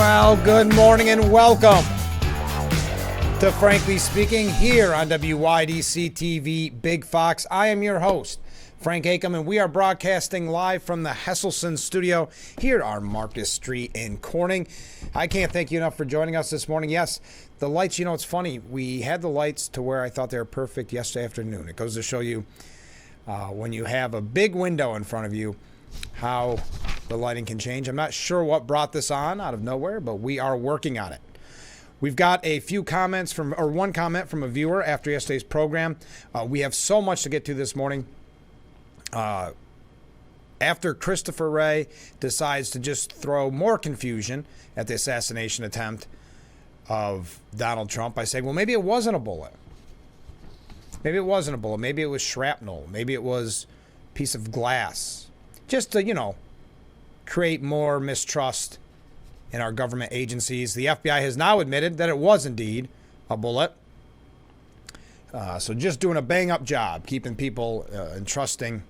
Well, good morning and welcome to Frankly Speaking here on WYDC TV Big Fox. I am your host, Frank Akam, and we are broadcasting live from the Hesselson studio here on Marcus Street in Corning. I can't thank you enough for joining us this morning. Yes, the lights, it's funny. We had the lights to where I thought they were perfect yesterday afternoon. It goes to show you when you have a big window in front of you, how the lighting can change. I'm not sure what brought this on out of nowhere, but we are working on it. We've got a few comments one comment from a viewer after yesterday's program. We have so much to get to this morning. After Christopher Wray decides to just throw more confusion at the assassination attempt of Donald Trump by saying, well, maybe it wasn't a bullet. Maybe it wasn't a bullet. Maybe it was shrapnel. Maybe it was a piece of glass. Just to, create more mistrust in our government agencies. The FBI has now admitted that it was indeed a bullet. So just doing a bang-up job, keeping people entrusting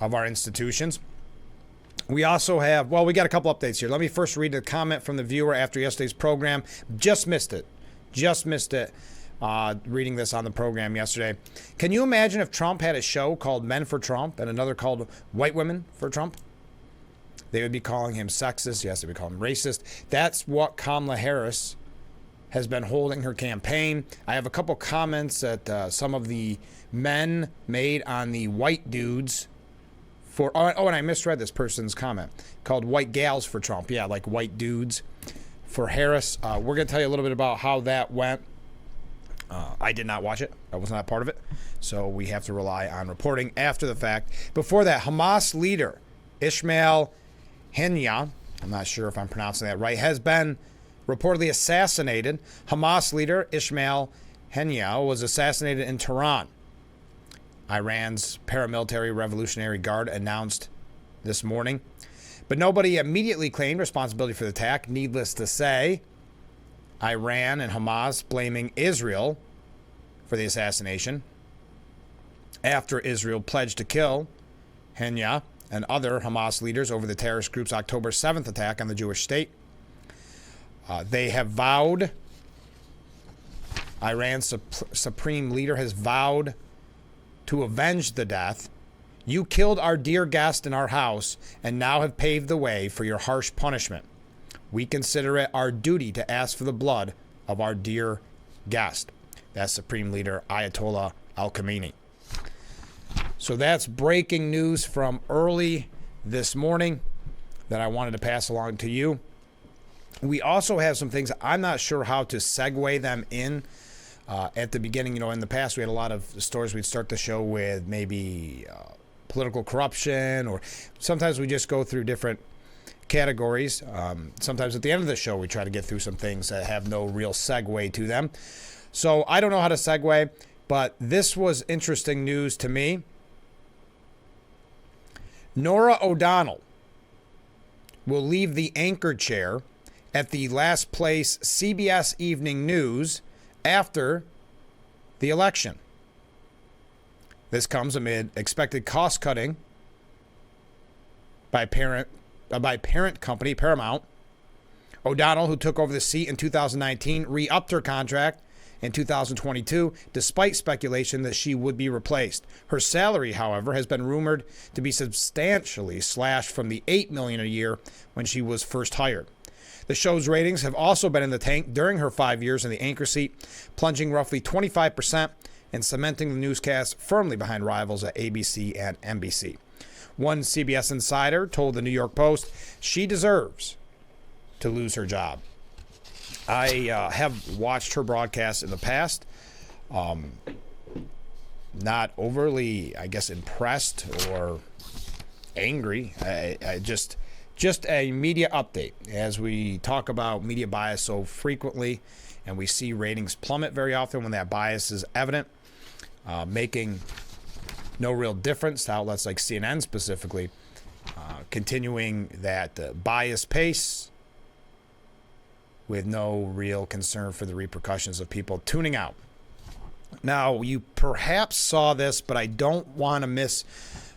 of our institutions. We also have, we got a couple updates here. Let me first read a comment from the viewer after yesterday's program. Just missed it. Reading this on the program yesterday. Can you imagine if Trump had a show called Men for Trump and another called White Women for Trump? They would be calling him sexist. Yes, they would call him racist. That's what Kamala Harris has been holding her campaign. I have a couple comments that some of the men made on the white dudes and I misread this person's comment, called white gals for Trump. Yeah, like white dudes for Harris. We're going to tell you a little bit about how that went. I did not watch it. I was not part of it. So we have to rely on reporting after the fact. Before that, Hamas leader Ismail Haniyeh, I'm not sure if I'm pronouncing that right, has been reportedly assassinated. Hamas leader Ismail Haniyeh was assassinated in Tehran. Iran's paramilitary Revolutionary Guard announced this morning. But nobody immediately claimed responsibility for the attack. Needless to say, Iran and Hamas blaming Israel for the assassination after Israel pledged to kill Haniyeh and other Hamas leaders over the terrorist group's October 7th attack on the Jewish state. They have vowed, Iran's supreme leader has vowed to avenge the death. You killed our dear guest in our house and now have paved the way for your harsh punishment. We consider it our duty to ask for the blood of our dear guest. That's Supreme Leader Ayatollah Al-Khamenei. So that's breaking news from early this morning that I wanted to pass along to you. We also have some things, I'm not sure how to segue them in. At the beginning, in the past, we had a lot of stories. We'd start the show with maybe political corruption, or sometimes we just go through different categories. Sometimes at the end of the show, we try to get through some things that have no real segue to them. So I don't know how to segue, but this was interesting news to me. Norah O'Donnell will leave the anchor chair at the last place CBS Evening News after the election. This comes amid expected cost cutting by parent company Paramount. O'Donnell, who took over the seat in 2019, re-upped her contract in 2022, despite speculation that she would be replaced. Her salary, however, has been rumored to be substantially slashed from the $8 million a year when she was first hired. The show's ratings have also been in the tank during her 5 years in the anchor seat, plunging roughly 25% and cementing the newscast firmly behind rivals at ABC and NBC. One CBS insider told the New York Post she deserves to lose her job. I have watched her broadcasts in the past. Not overly, impressed or angry. Just a media update as we talk about media bias so frequently, and we see ratings plummet very often when that bias is evident, making no real difference to outlets like CNN specifically, continuing that bias pace with no real concern for the repercussions of people tuning out. Now, you perhaps saw this, but I don't want to miss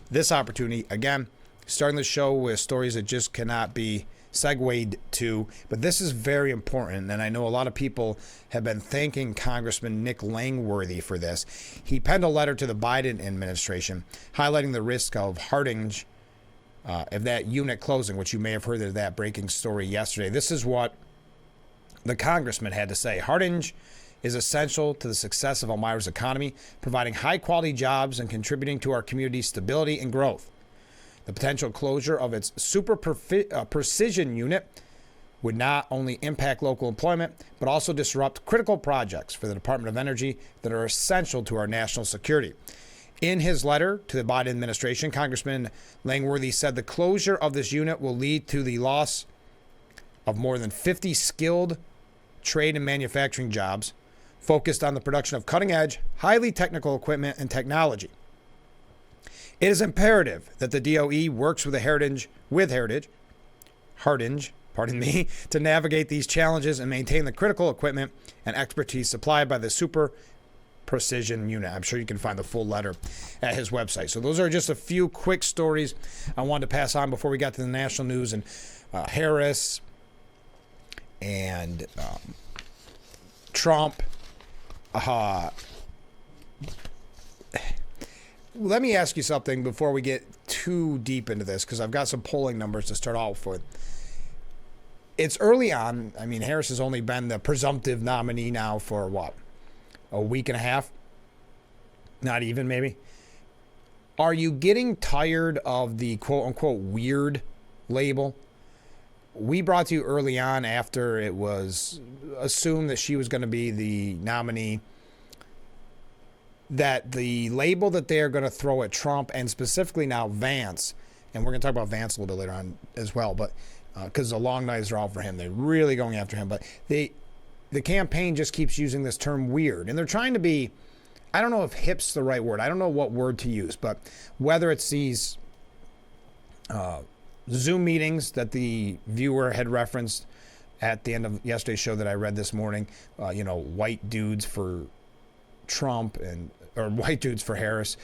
this opportunity. Again, starting the show with stories that just cannot be segued to, but this is very important, and I know a lot of people have been thanking Congressman Nick Langworthy for this. He penned a letter to the Biden administration highlighting the risk of Hardinge, of that unit closing, which you may have heard of that breaking story yesterday. This is what the congressman had to say. Hardinge is essential to the success of Elmira's economy, providing high-quality jobs and contributing to our community's stability and growth. The potential closure of its super precision unit would not only impact local employment, but also disrupt critical projects for the Department of Energy that are essential to our national security. In his letter to the Biden administration, Congressman Langworthy said the closure of this unit will lead to the loss of more than 50 skilled trade and manufacturing jobs focused on the production of cutting-edge, highly technical equipment and technology. It is imperative that the DOE works with Hardinge, to navigate these challenges and maintain the critical equipment and expertise supplied by the Super Precision Unit. I'm sure you can find the full letter at his website. So those are just a few quick stories I wanted to pass on before we got to the national news. And Harris and Trump. Let me ask you something before we get too deep into this, because I've got some polling numbers to start off with. It's early on. I mean, Harris has only been the presumptive nominee now for what? A week and a half? Not even, maybe. Are you getting tired of the quote-unquote weird label? We brought to you early on after it was assumed that she was going to be the nominee, that the label that they're going to throw at Trump, and specifically now Vance, and we're going to talk about Vance a little bit later on as well, but because the long nights are all for him, they're really going after him. But the campaign just keeps using this term weird, and they're trying to be, I don't know if hip's the right word. I don't know what word to use, but whether it's these Zoom meetings that the viewer had referenced at the end of yesterday's show that I read this morning, white dudes for Trump or white dudes for Harris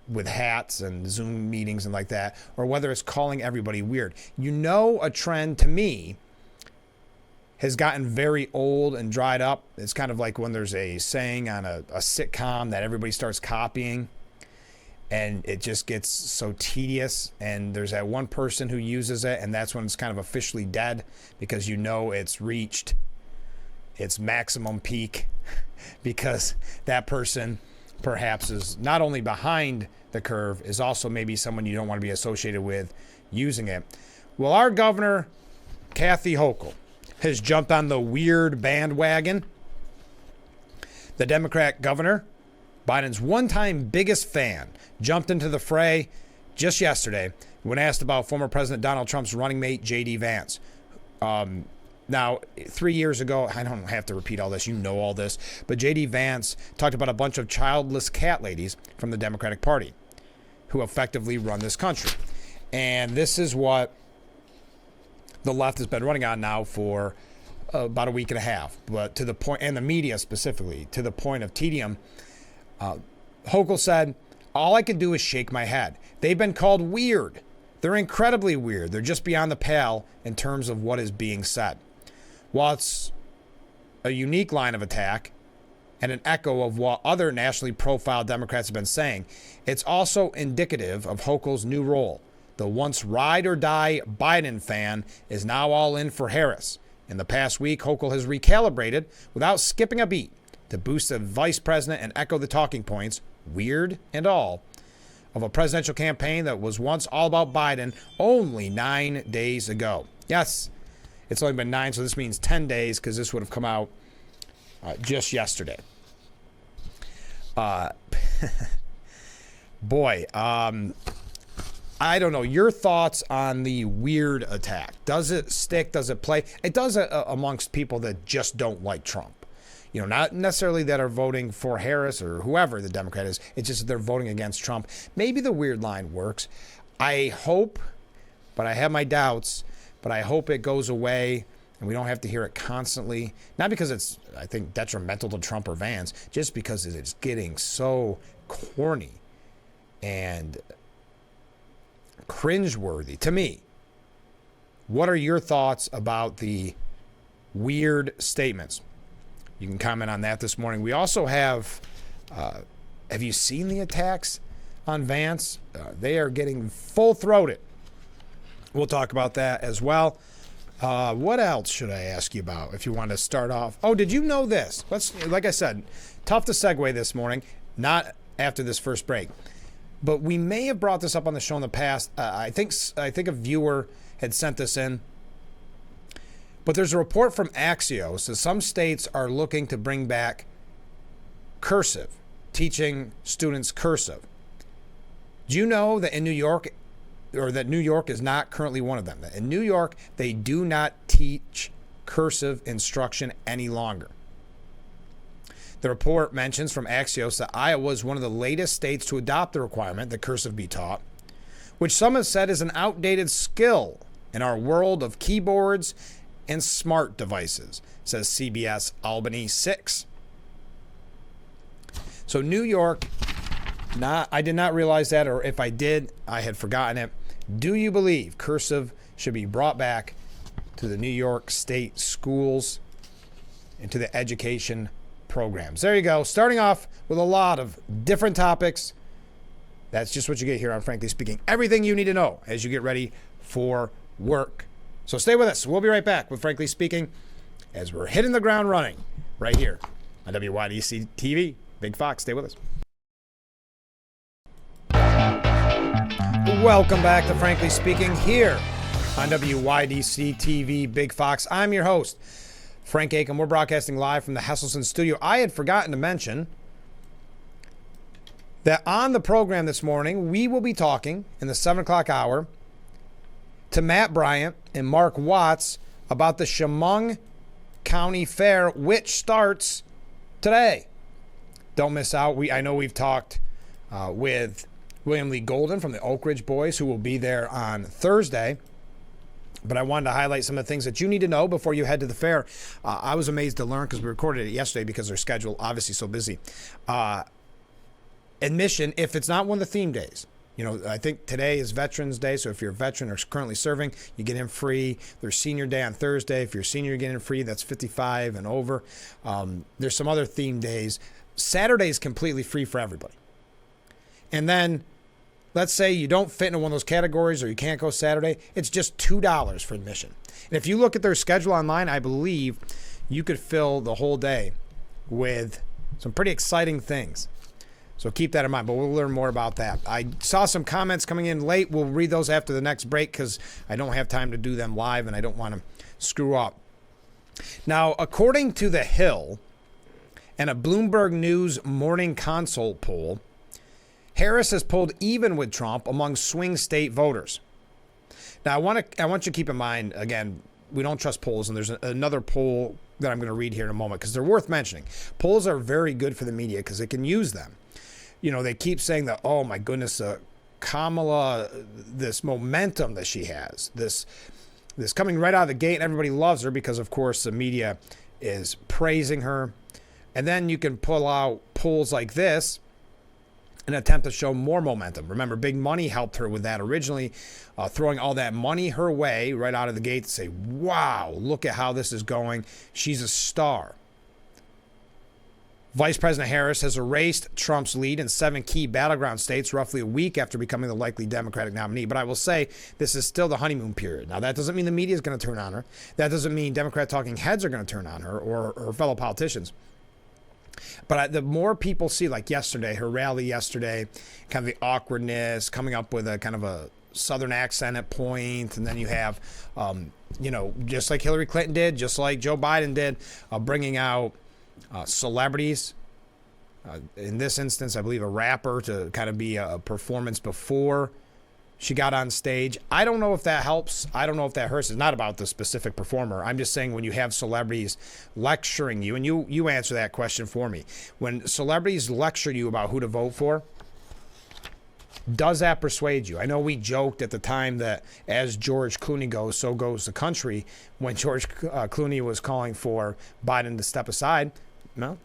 with hats and Zoom meetings and like that, or whether it's calling everybody weird. A trend to me has gotten very old and dried up. It's kind of like when there's a saying on a sitcom that everybody starts copying and it just gets so tedious, and there's that one person who uses it, and that's when it's kind of officially dead, because it's reached its maximum peak, because that person perhaps is not only behind the curve, is also maybe someone you don't want to be associated with using it. Well, our governor, Kathy Hochul, has jumped on the weird bandwagon. The Democrat governor, Biden's one-time biggest fan, jumped into the fray just yesterday when asked about former President Donald Trump's running mate, J.D. Vance. Now, 3 years ago, I don't have to repeat all this, you know all this, but J.D. Vance talked about a bunch of childless cat ladies from the Democratic Party who effectively run this country. And this is what the left has been running on now for about a week and a half, but to the point, and the media specifically, to the point of tedium. Hochul said, "All I can do is shake my head. They've been called weird. They're incredibly weird. They're just beyond the pale in terms of what is being said." While it's a unique line of attack and an echo of what other nationally profiled Democrats have been saying, it's also indicative of Hochul's new role. The once ride-or-die Biden fan is now all in for Harris. In the past week, Hochul has recalibrated without skipping a beat to boost the vice president and echo the talking points, weird and all, of a presidential campaign that was once all about Biden only 9 days ago. Yes, it's only been 9, so this means 10 days, because this would have come out just yesterday. Boy, I don't know. Your thoughts on the weird attack. Does it stick? Does it play? It does amongst people that just don't like Trump. Not necessarily that are voting for Harris or whoever the Democrat is. It's just that they're voting against Trump. Maybe the weird line works. I hope, but I have my doubts, but I hope it goes away and we don't have to hear it constantly. Not because it's, I think, detrimental to Trump or Vance, just because it's getting so corny and cringeworthy to me. What are your thoughts about the weird statements? You can comment on that this morning. We also have you seen the attacks on Vance? They are getting full-throated. We'll talk about that as well. What else should I ask you about if you want to start off? Oh, did you know this? Like I said, tough to segue this morning, not after this first break. But we may have brought this up on the show in the past. I think a viewer had sent this in. But there's a report from Axios that some states are looking to bring back cursive, teaching students cursive. Do you know that in New York, or that New York is not currently one of them? In New York, they do not teach cursive instruction any longer. The report mentions from Axios that Iowa is one of the latest states to adopt the requirement that cursive be taught, which some have said is an outdated skill in our world of keyboards and smart devices, says CBS Albany 6. So New York, I did not realize that, or if I did, I had forgotten it. Do you believe cursive should be brought back to the New York State schools and to the education programs? There you go. Starting off with a lot of different topics. That's just what you get here on Frankly Speaking. Everything you need to know as you get ready for work. So stay with us. We'll be right back with Frankly Speaking as we're hitting the ground running right here on WYDC TV. Big Fox, stay with us. Welcome back to Frankly Speaking here on WYDC TV, Big Fox. I'm your host, Frank Aiken. We're broadcasting live from the Hesselson studio. I had forgotten to mention that on the program this morning, we will be talking in the 7 o'clock hour to Matt Bryant and Mark Watts about the Chemung County Fair, which starts today. Don't miss out. I know we've talked with William Lee Golden from the Oak Ridge Boys, who will be there on Thursday. But I wanted to highlight some of the things that you need to know before you head to the fair. I was amazed to learn, because we recorded it yesterday because their schedule obviously so busy. Admission, if it's not one of the theme days. You know, I think today is Veterans Day, so if you're a veteran or currently serving, you get in free. There's Senior Day on Thursday. If you're a senior, you get in free. That's 55 and over. There's some other theme days. Saturday is completely free for everybody. And then, let's say you don't fit into one of those categories or you can't go Saturday, it's just $2 for admission. And if you look at their schedule online, I believe you could fill the whole day with some pretty exciting things. So keep that in mind, but we'll learn more about that. I saw some comments coming in late. We'll read those after the next break because I don't have time to do them live and I don't want to screw up. Now, according to The Hill and a Bloomberg News Morning Consult poll, Harris has pulled even with Trump among swing state voters. Now, I want you to keep in mind, again, we don't trust polls, and there's another poll that I'm going to read here in a moment because they're worth mentioning. Polls are very good for the media because they can use them. You know, they keep saying that, oh my goodness, Kamala, this momentum that she has, this coming right out of the gate, and everybody loves her because, of course, the media is praising her. And then you can pull out polls like this in an attempt to show more momentum. Remember, big money helped her with that originally, throwing all that money her way right out of the gate to say, wow, look at how this is going. She's a star. Vice President Harris has erased Trump's lead in 7 key battleground states roughly a week after becoming the likely Democratic nominee. But I will say this is still the honeymoon period. Now, that doesn't mean the media is going to turn on her. That doesn't mean Democrat talking heads are going to turn on her or her fellow politicians. But the more people see, like yesterday, her rally yesterday, kind of the awkwardness, coming up with a kind of a Southern accent at point, and then you have, just like Hillary Clinton did, just like Joe Biden did, bringing out celebrities. In this instance, I believe a rapper to kind of be a performance before she got on stage. I don't know if that helps. I don't know if that hurts. It's not about the specific performer. I'm just saying when you have celebrities lecturing you, and you answer that question for me. When celebrities lecture you about who to vote for, does that persuade you? I know we joked at the time that as George Clooney goes, so goes the country. When George Clooney was calling for Biden to step aside, no,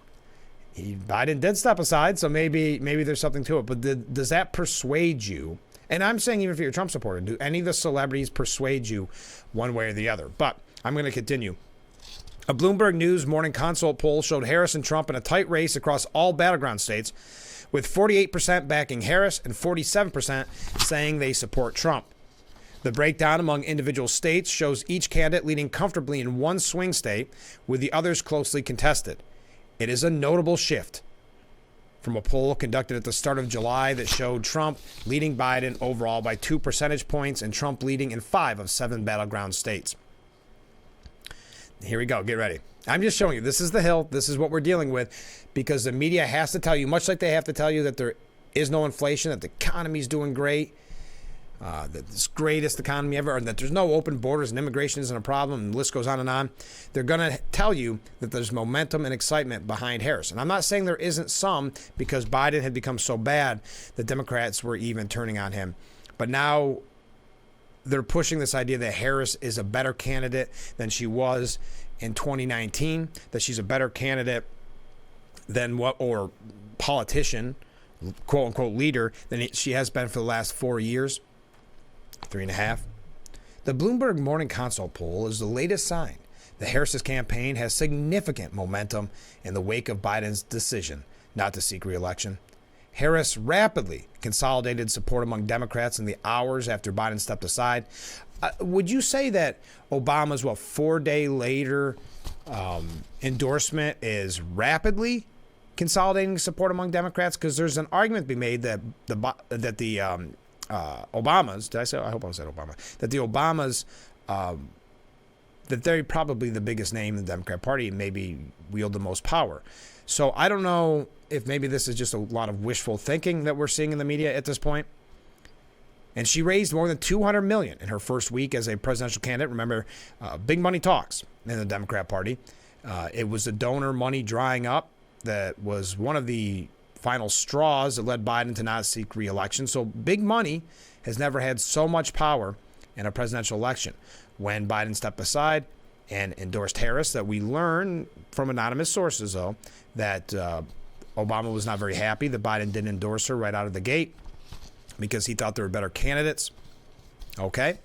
Biden did step aside, so maybe there's something to it. But does that persuade you? And I'm saying even if you're a Trump supporter, do any of the celebrities persuade you one way or the other? But I'm going to continue. A Bloomberg News morning consult poll showed Harris and Trump in a tight race across all battleground states, with 48% backing Harris and 47% saying they support Trump. The breakdown among individual states shows each candidate leading comfortably in one swing state, with the others closely contested. It is a notable shift from a poll conducted at the start of July that showed Trump leading Biden overall by 2 percentage points and Trump leading in 5 of 7 battleground states. Here we go. Get ready. I'm just showing you. This is the Hill. This is what we're dealing with, because the media has to tell you, much like they have to tell you that there is no inflation, that the economy's doing great, that it's greatest economy ever, and that there's no open borders and immigration isn't a problem, and the list goes on and on. They're going to tell you that there's momentum and excitement behind Harris. And I'm not saying there isn't some, because Biden had become so bad that Democrats were even turning on him. But now they're pushing this idea that Harris is a better candidate than she was in 2019, that she's a better candidate than or politician, quote unquote leader, than she has been for the last 4 years, 3.5. The Bloomberg Morning Consult poll is the latest sign that Harris's campaign has significant momentum in the wake of Biden's decision not to seek re-election. Harris rapidly consolidated support among Democrats in the hours after Biden stepped aside. Would you say that Obama's 4-day later endorsement is rapidly consolidating support among Democrats? Because there's an argument to be made that the Obamas, did I say? I hope I said Obama. That the Obamas, that they're probably the biggest name in the Democrat Party and maybe wield the most power. So I don't know if maybe this is just a lot of wishful thinking that we're seeing in the media at this point. And she raised more than $200 million in her first week as a presidential candidate. Remember, big money talks in the Democrat Party. It was the donor money drying up that was one of the final straws that led Biden to not seek re-election. So big money has never had so much power in a presidential election. When Biden stepped aside and endorsed Harris, that we learn from anonymous sources, though, that Obama was not very happy that Biden didn't endorse her right out of the gate because he thought there were better candidates. Okay.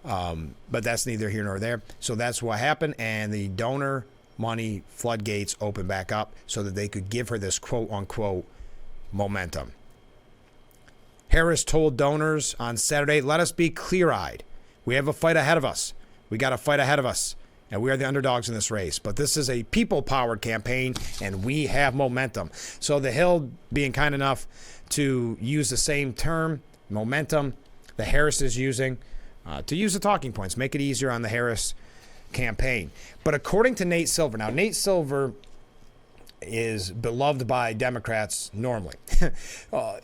But that's neither here nor there. So that's what happened. And the donor money floodgates opened back up so that they could give her this quote unquote momentum. Harris told donors on Saturday, "Let us be clear-eyed. We have a fight ahead of us. We got a fight ahead of us. And we are the underdogs in this race. But this is a people-powered campaign, and we have momentum." So the Hill being kind enough to use the same term, momentum, that Harris is using, to use the talking points, make it easier on the Harris campaign. But according to Nate Silver, now Nate Silver is beloved by Democrats normally.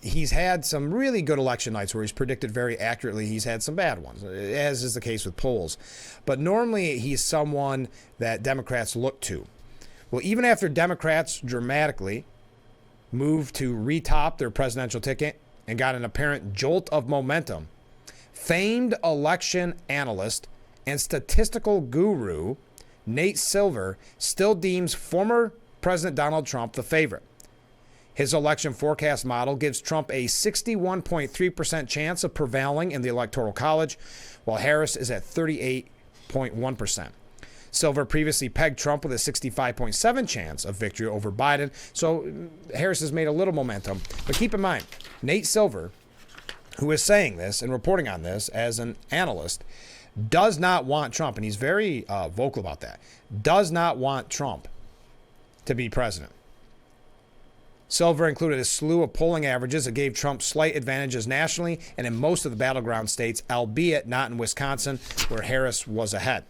He's had some really good election nights where he's predicted very accurately. He's had some bad ones, as is the case with polls. But normally he's someone that Democrats look to. Well, even after Democrats dramatically moved to retop their presidential ticket and got an apparent jolt of momentum, famed election analyst and statistical guru Nate Silver still deems former President Donald Trump the favorite. His election forecast model gives Trump a 61.3% chance of prevailing in the Electoral College, while Harris is at 38.1%. Silver previously pegged Trump with a 65.7% chance of victory over Biden, so Harris has made a little momentum. But keep in mind, Nate Silver, who is saying this and reporting on this as an analyst, does not want Trump, and he's very vocal about that, does not want Trump to be president. Silver included a slew of polling averages that gave Trump slight advantages nationally and in most of the battleground states, albeit not in Wisconsin, where Harris was ahead.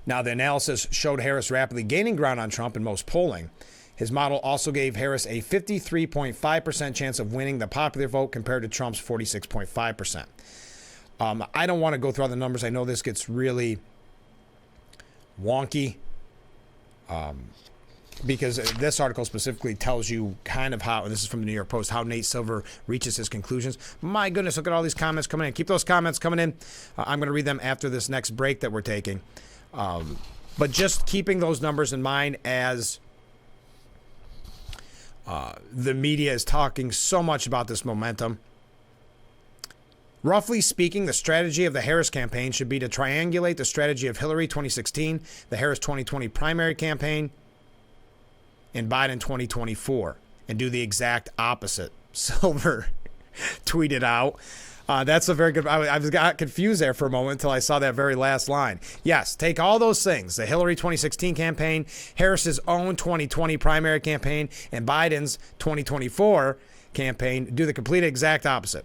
Now, the analysis showed Harris rapidly gaining ground on Trump in most polling. His model also gave Harris a 53.5% chance of winning the popular vote compared to Trump's 46.5%. I don't want to go through all the numbers. I know this gets really wonky. Because this article specifically tells you kind of how, and this is from the New York Post, how Nate Silver reaches his conclusions. My goodness, look at all these comments coming in. Keep those comments coming in. I'm going to read them after this next break that we're taking. But just keeping those numbers in mind as the media is talking so much about this momentum. Roughly speaking, the strategy of the Harris campaign should be to triangulate the strategy of Hillary 2016, the Harris 2020 primary campaign, and Biden 2024, and do the exact opposite. Silver tweeted out. That's a very good. I got confused there for a moment until I saw that very last line. Yes, take all those things: the Hillary 2016 campaign, Harris's own 2020 primary campaign, and Biden's 2024 campaign. Do the complete exact opposite.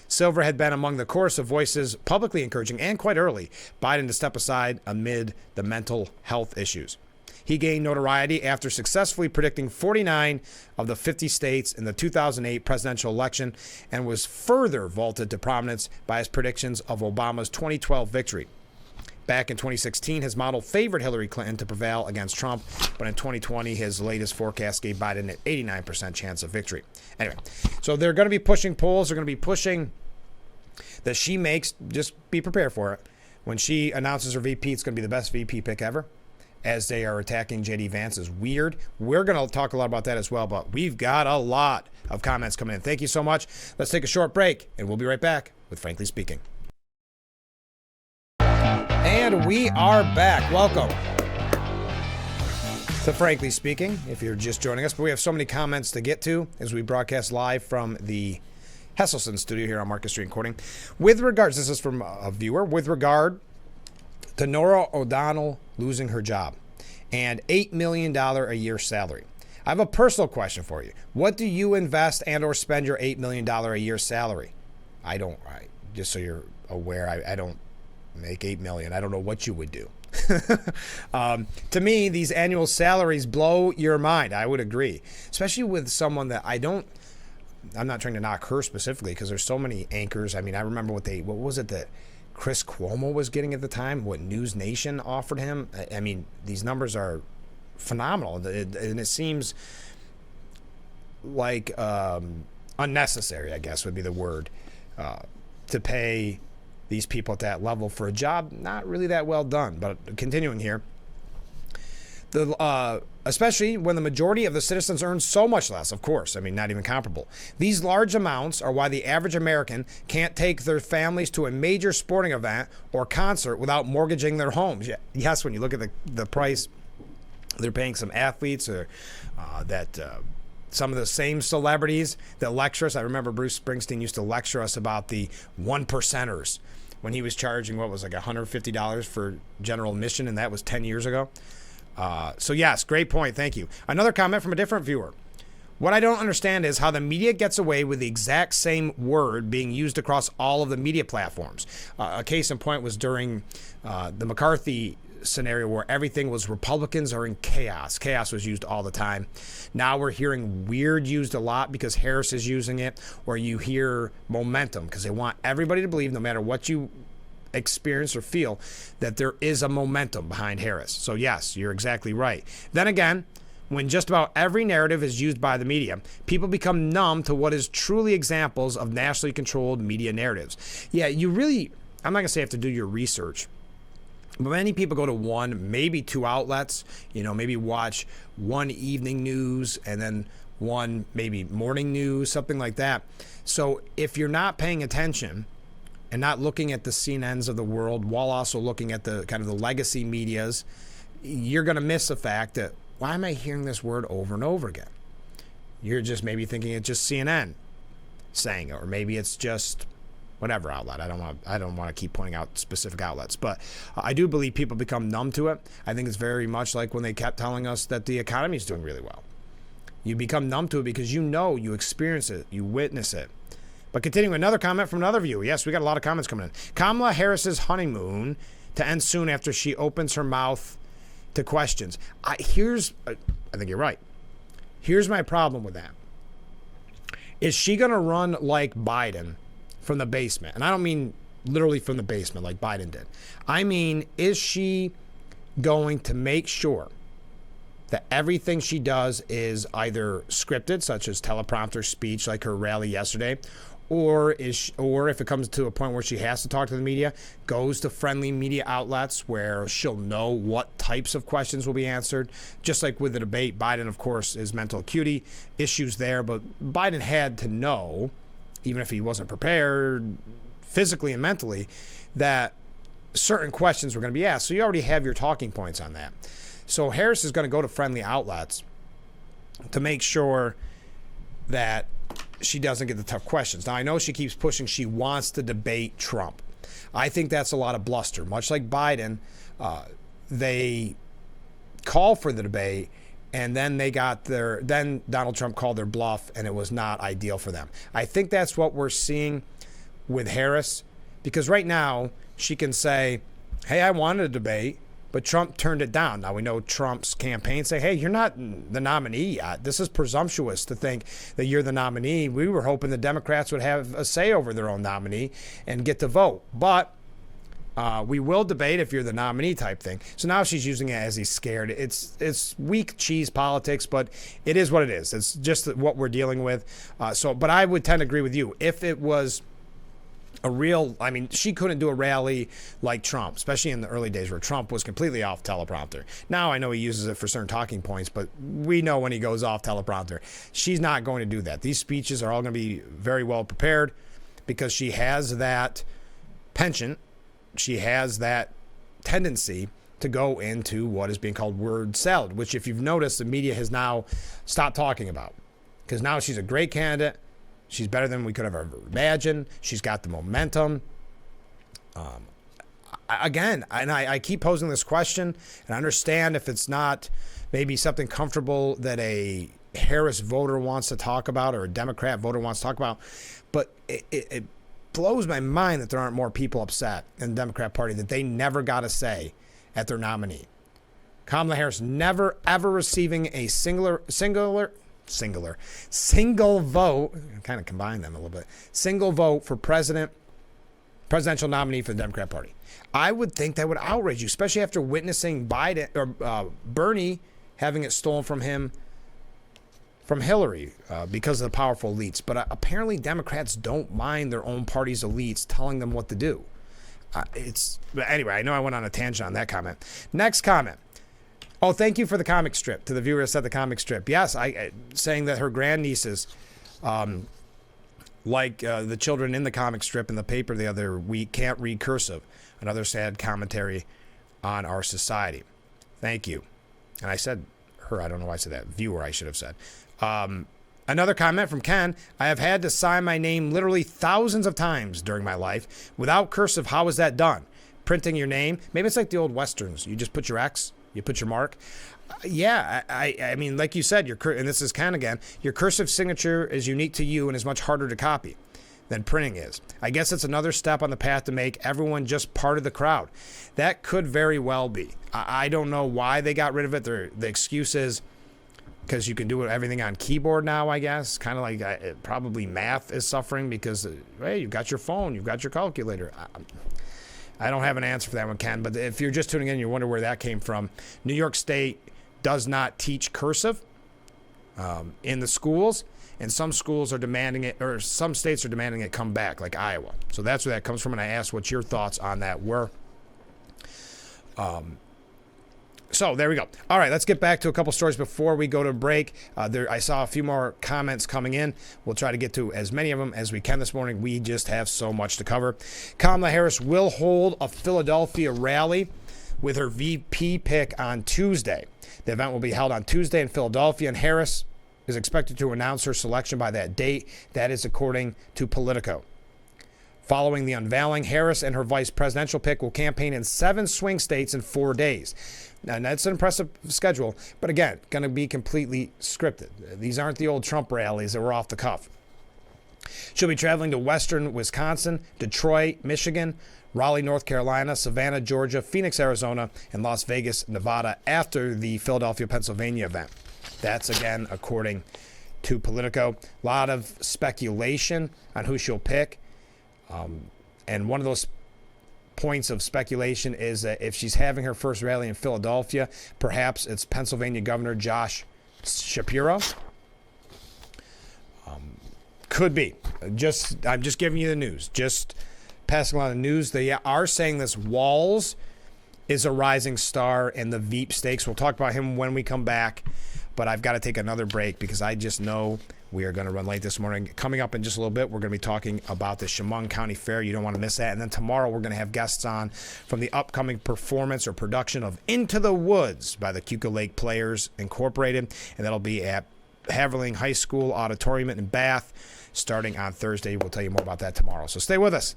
Silver had been among the chorus of voices publicly encouraging, and quite early, Biden to step aside amid the mental health issues. He gained notoriety after successfully predicting 49 of the 50 states in the 2008 presidential election, and was further vaulted to prominence by his predictions of Obama's 2012 victory. Back in 2016, his model favored Hillary Clinton to prevail against Trump, but in 2020, his latest forecast gave Biden an 89% chance of victory. Anyway, so they're going to be pushing polls. They're going to be pushing that she makes. Just be prepared for it. When she announces her VP, it's going to be the best VP pick ever, as they are attacking J.D. Vance is weird. We're going to talk a lot about that as well, but we've got a lot of comments coming in. Thank you so much. Let's take a short break, and we'll be right back with Frankly Speaking. And we are back. Welcome to Frankly Speaking, if you're just joining us. But we have so many comments to get to as we broadcast live from the Hesselson studio here on Market Street Recording. With regards, this is from a viewer, with regard to Norah O'Donnell losing her job and $8 million a year salary. I have a personal question for you. What do you invest and or spend your $8 million a year salary? Just so you're aware, I don't make $8 million. I don't know what you would do. To me, these annual salaries blow your mind. I would agree, especially with someone that I'm not trying to knock her specifically, because there's so many anchors. I mean, I remember what was it that Chris Cuomo was getting at the time, what News Nation offered him. I mean, these numbers are phenomenal, and it seems like unnecessary, I guess would be the word, to pay these people at that level for a job not really that well done. But continuing here, especially when the majority of the citizens earn so much less, of course. I mean, not even comparable. These large amounts are why the average American can't take their families to a major sporting event or concert without mortgaging their homes. Yes, when you look at the price they're paying some athletes, or some of the same celebrities that lecture us. I remember Bruce Springsteen used to lecture us about the one percenters when he was charging, what was like $150 for general admission, and that was 10 years ago. So yes, great point. Thank you. Another comment from a different viewer. What I don't understand is how the media gets away with the exact same word being used across all of the media platforms. A case in point was during the McCarthy scenario, where everything was Republicans are in chaos. Chaos was used all the time. Now we're hearing weird used a lot because Harris is using it, or you hear momentum because they want everybody to believe, no matter what you experience or feel, that there is a momentum behind Harris. So yes, you're exactly right. Then again, when just about every narrative is used by the media, people become numb to what is truly examples of nationally controlled media narratives. Yeah, I'm not going to say you have to do your research, but many people go to one, maybe two outlets, maybe watch one evening news and then one maybe morning news, something like that. So if you're not paying attention and not looking at the CNNs of the world, while also looking at the kind of the legacy medias, you're going to miss the fact that, why am I hearing this word over and over again? You're just maybe thinking it's just CNN saying it, or maybe it's just whatever outlet. I don't want to keep pointing out specific outlets, but I do believe people become numb to it. I think it's very much like when they kept telling us that the economy is doing really well. You become numb to it because you experience it, you witness it. But continuing, another comment from another viewer. Yes, we got a lot of comments coming in. Kamala Harris's honeymoon to end soon after she opens her mouth to questions. I think you're right. Here's my problem with that. Is she going to run like Biden from the basement? And I don't mean literally from the basement like Biden did. I mean, is she going to make sure that everything she does is either scripted, such as teleprompter speech like her rally yesterday, or if it comes to a point where she has to talk to the media, goes to friendly media outlets where she'll know what types of questions will be answered. Just like with the debate, Biden, of course, is mental acuity issues there, but Biden had to know even if he wasn't prepared physically and mentally, that certain questions were going to be asked. So you already have your talking points on that. So Harris is going to go to friendly outlets to make sure that she doesn't get the tough questions. Now, I know she keeps pushing. She wants to debate Trump. I think that's a lot of bluster. Much like Biden, they call for the debate, and then then Donald Trump called their bluff, and it was not ideal for them. I think that's what we're seeing with Harris, because right now she can say, hey, I wanted a debate, but Trump turned it down. Now we know Trump's campaign say, hey, you're not the nominee yet. This is presumptuous to think that you're the nominee. We were hoping the Democrats would have a say over their own nominee and get to vote. But we will debate if you're the nominee type thing. So now she's using it as he's scared. It's weak cheese politics, but it is what it is. It's just what we're dealing with. But I would tend to agree with you. If it was she couldn't do a rally like Trump, especially in the early days where Trump was completely off teleprompter. Now I know he uses it for certain talking points, but we know when he goes off teleprompter. She's not going to do that. These speeches are all going to be very well prepared because she has that penchant. She has that tendency to go into what is being called word salad, which, if you've noticed, the media has now stopped talking about, because now she's a great candidate. She's better than we could have ever imagined. She's got the momentum. I keep posing this question, and I understand if it's not maybe something comfortable that a Harris voter wants to talk about or a Democrat voter wants to talk about, but it blows my mind that there aren't more people upset in the Democrat Party that they never got a say at their nominee. Kamala Harris never, ever receiving a single vote, kind of combine them a little bit, single vote for presidential nominee for the Democrat Party. I would think that would outrage you, especially after witnessing Biden or Bernie having it stolen from him from Hillary because of the powerful elites. But apparently Democrats don't mind their own party's elites telling them what to do. Anyway, I know I went on a tangent on that comment. Next comment. Oh, thank you for the comic strip, to the viewer that said the comic strip. Yes, saying that her grandnieces, like the children in the comic strip in the paper the other week, can't read cursive. Another sad commentary on our society. Thank you. And I said her, I don't know why I said that. Viewer, I should have said. Another comment from Ken. I have had to sign my name literally thousands of times during my life. Without cursive, how is that done? Printing your name? Maybe it's like the old Westerns. You just put your X. You put your mark. Yeah, I mean, like you said, and this is Ken again, your cursive signature is unique to you and is much harder to copy than printing is. I guess it's another step on the path to make everyone just part of the crowd. That could very well be. I don't know why they got rid of it. The excuse is because you can do everything on keyboard now, I guess. Kind of like probably math is suffering because, hey, you've got your phone, you've got your calculator. I don't have an answer for that one, Ken, but if you're just tuning in, you wonder where that came from. New York State does not teach cursive in the schools, and some schools are demanding it, or some states are demanding it come back, like Iowa. So that's where that comes from, and I asked what your thoughts on that were. So there we go. All right, let's get back to a couple stories before we go to break. I saw a few more comments coming in. We'll try to get to as many of them as we can this morning. We just have so much to cover. Kamala Harris will hold a Philadelphia rally with her VP pick on Tuesday. The event will be held on Tuesday in Philadelphia, and Harris is expected to announce her selection by that date. That is according to Politico. Following the unveiling, Harris and her vice presidential pick will campaign in 7 swing states in 4 days. Now, that's an impressive schedule, but again, going to be completely scripted. These aren't the old Trump rallies that were off the cuff. She'll be traveling to western Wisconsin, Detroit, Michigan, Raleigh, North Carolina, Savannah, Georgia, Phoenix, Arizona, and Las Vegas, Nevada after the Philadelphia, Pennsylvania event. That's, again, according to Politico. A lot of speculation on who she'll pick. And one of those points of speculation is that if she's having her first rally in Philadelphia, perhaps it's Pennsylvania Governor Josh Shapiro. Could be. I'm just giving you the news. Just passing along the news. They are saying this Walz is a rising star in the Veep stakes. We'll talk about him when we come back, but I've got to take another break because I just know We are going to run late this morning. Coming up in just a little bit, we're going to be talking about the Chemung County Fair. You don't want to miss that. And then tomorrow, we're going to have guests on from the upcoming performance or production of Into the Woods by the Cuca Lake Players Incorporated. And that'll be at Haverling High School Auditorium in Bath starting on Thursday. We'll tell you more about that tomorrow. So stay with us.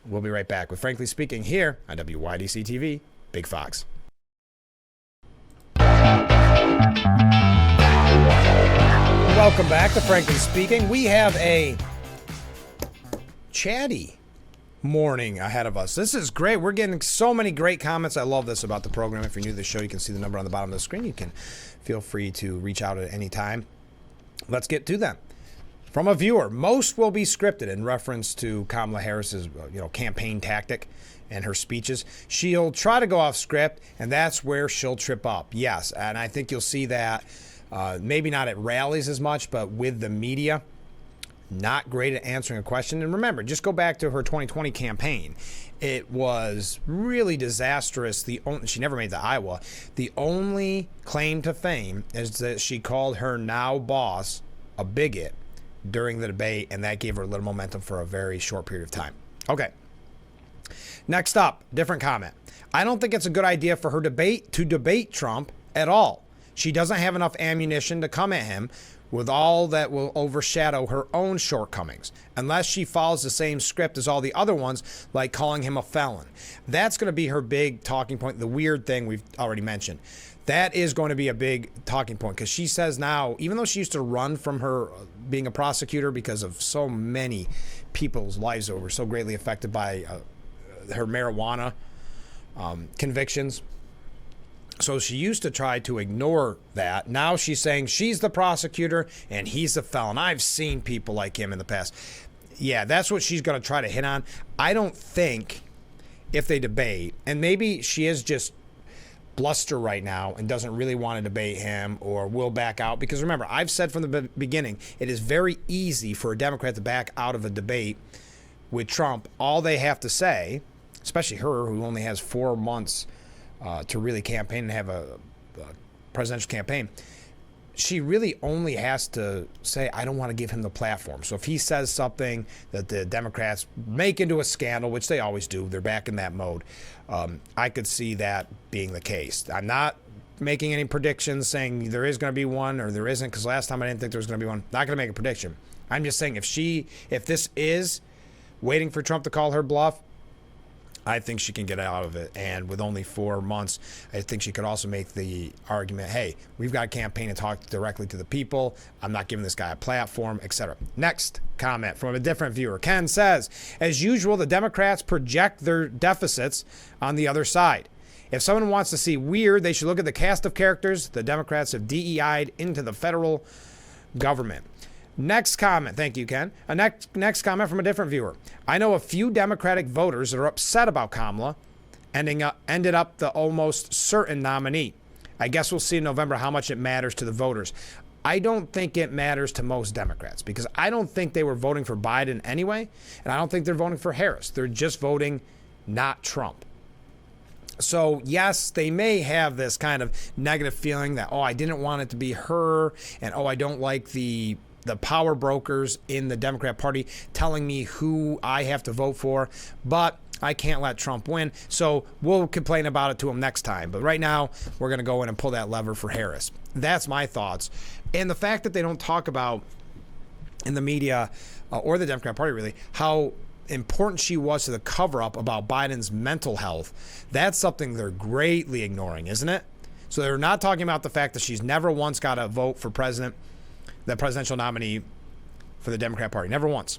We'll be right back with Frankly Speaking here on WYDC TV, Big Fox. Welcome back to Frankly Speaking. We have a chatty morning ahead of us. This is great. We're getting so many great comments. I love this about the program. If you're new to the show, you can see the number on the bottom of the screen. You can feel free to reach out at any time. Let's get to them. From a viewer, most will be scripted in reference to Kamala Harris's campaign tactic and her speeches. She'll try to go off script, and that's where she'll trip up. Yes, and I think you'll see that maybe not at rallies as much, but with the media. Not great at answering a question. And remember, just go back to her 2020 campaign. It was really disastrous. She never made the Iowa. The only claim to fame is that she called her now boss a bigot during the debate, and that gave her a little momentum for a very short period of time. Okay. Next up, different comment. I don't think it's a good idea for her to debate Trump at all. She doesn't have enough ammunition to come at him with all that will overshadow her own shortcomings, unless she follows the same script as all the other ones, like calling him a felon. That's going to be her big talking point, the weird thing we've already mentioned. That is going to be a big talking point, because she says now, even though she used to run from her being a prosecutor because of so many people's lives that were so greatly affected by her marijuana convictions. So she used to try to ignore that. Now she's saying she's the prosecutor and he's the felon. I've seen people like him in the past. Yeah, that's what she's going to try to hit on. I don't think if they debate, and maybe she is just bluster right now and doesn't really want to debate him or will back out. Because remember, I've said from the beginning, it is very easy for a Democrat to back out of a debate with Trump. All they have to say, especially her, who only has 4 months to really campaign and have a presidential campaign, she really only has to say, I don't want to give him the platform. So if he says something that the Democrats make into a scandal, which they always do, they're back in that mode, I could see that being the case. I'm not making any predictions saying there is going to be one or there isn't, because last time I didn't think there was going to be one. Not going to make a prediction. I'm just saying if this is waiting for Trump to call her bluff, I think she can get out of it. And with only 4 months, I think she could also make the argument, hey, we've got a campaign to talk directly to the people. I'm not giving this guy a platform, etc. Next comment from a different viewer. Ken says, as usual, the Democrats project their deficits on the other side. If someone wants to see weird, they should look at the cast of characters the Democrats have DEI'd into the federal government. Next comment. Thank you, Ken. Next comment from a different viewer. I know a few Democratic voters that are upset about Kamala ended up the almost certain nominee. I guess we'll see in November how much it matters to the voters. I don't think it matters to most Democrats, because I don't think they were voting for Biden anyway, and I don't think they're voting for Harris. They're just voting not Trump. So, yes, they may have this kind of negative feeling that, I didn't want it to be her, and, I don't like the power brokers in the Democrat Party telling me who I have to vote for, but I can't let Trump win. So we'll complain about it to him next time. But right now, we're going to go in and pull that lever for Harris. That's my thoughts. And the fact that they don't talk about in the media or the Democrat Party really how important she was to the cover-up about Biden's mental health, that's something they're greatly ignoring, isn't it? So they're not talking about the fact that she's never once got a vote for president, the presidential nominee for the Democrat Party. Never once.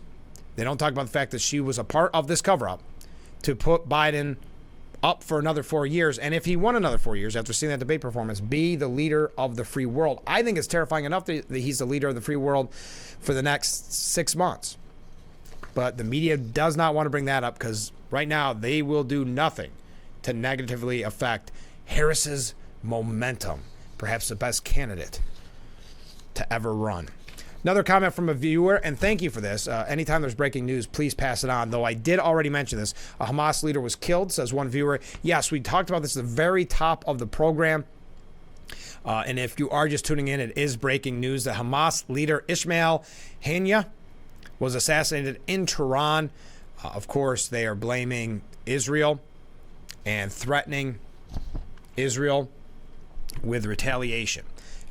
They don't talk about the fact that she was a part of this cover-up to put Biden up for another 4 years. And if he won another 4 years after seeing that debate performance, be the leader of the free world. I think it's terrifying enough that he's the leader of the free world for the next 6 months. But the media does not want to bring that up, because right now they will do nothing to negatively affect Harris's momentum, perhaps the best candidate to ever run. Another comment from a viewer, and thank you for this. Anytime there's breaking news, please pass it on. Though I did already mention this. A Hamas leader was killed, says one viewer. Yes, we talked about this at the very top of the program. And if you are just tuning in, it is breaking news that Hamas leader Ismail Haniyeh was assassinated in Tehran. Of course, they are blaming Israel and threatening Israel with retaliation.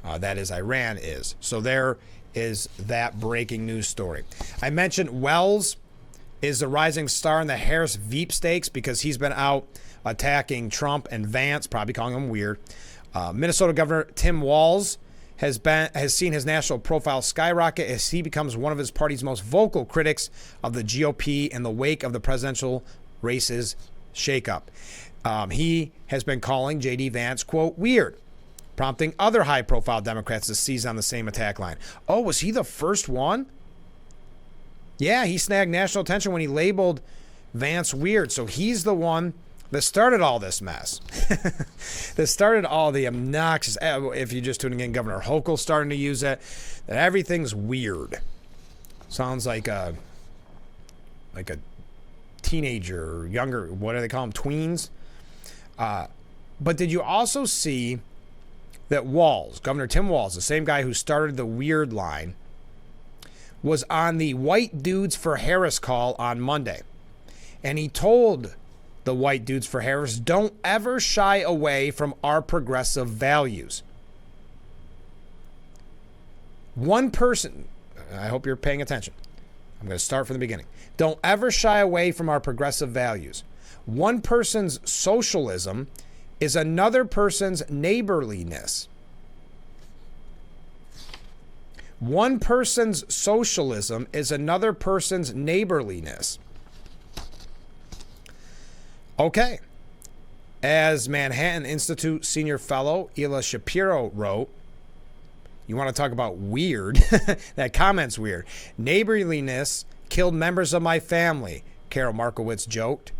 That is, Iran is. So there is that breaking news story. I mentioned Wells is the rising star in the Harris Veep stakes because he's been out attacking Trump and Vance, probably calling him weird. Minnesota Governor Tim Walz has seen his national profile skyrocket as he becomes one of his party's most vocal critics of the GOP in the wake of the presidential race's shakeup. He has been calling J.D. Vance, quote, weird, prompting other high-profile Democrats to seize on the same attack line. Oh, was he the first one? Yeah, he snagged national attention when he labeled Vance weird. So he's the one that started all this mess. That started all the obnoxious, if you're just tuning in, Governor Hochul starting to use it, that everything's weird. Sounds like a teenager or younger, what do they call them, tweens? But did you also see that Walz, Governor Tim Walz, the same guy who started the weird line, was on the White Dudes for Harris call on Monday. And he told the White Dudes for Harris, don't ever shy away from our progressive values. One person, I hope you're paying attention. I'm going to start from the beginning. Don't ever shy away from our progressive values. One person's socialism is another person's neighborliness. One person's socialism is another person's neighborliness. Okay. As Manhattan Institute senior fellow Ela Shapiro wrote, you want to talk about weird? That comment's weird. Neighborliness killed members of my family, Carol Markowitz joked.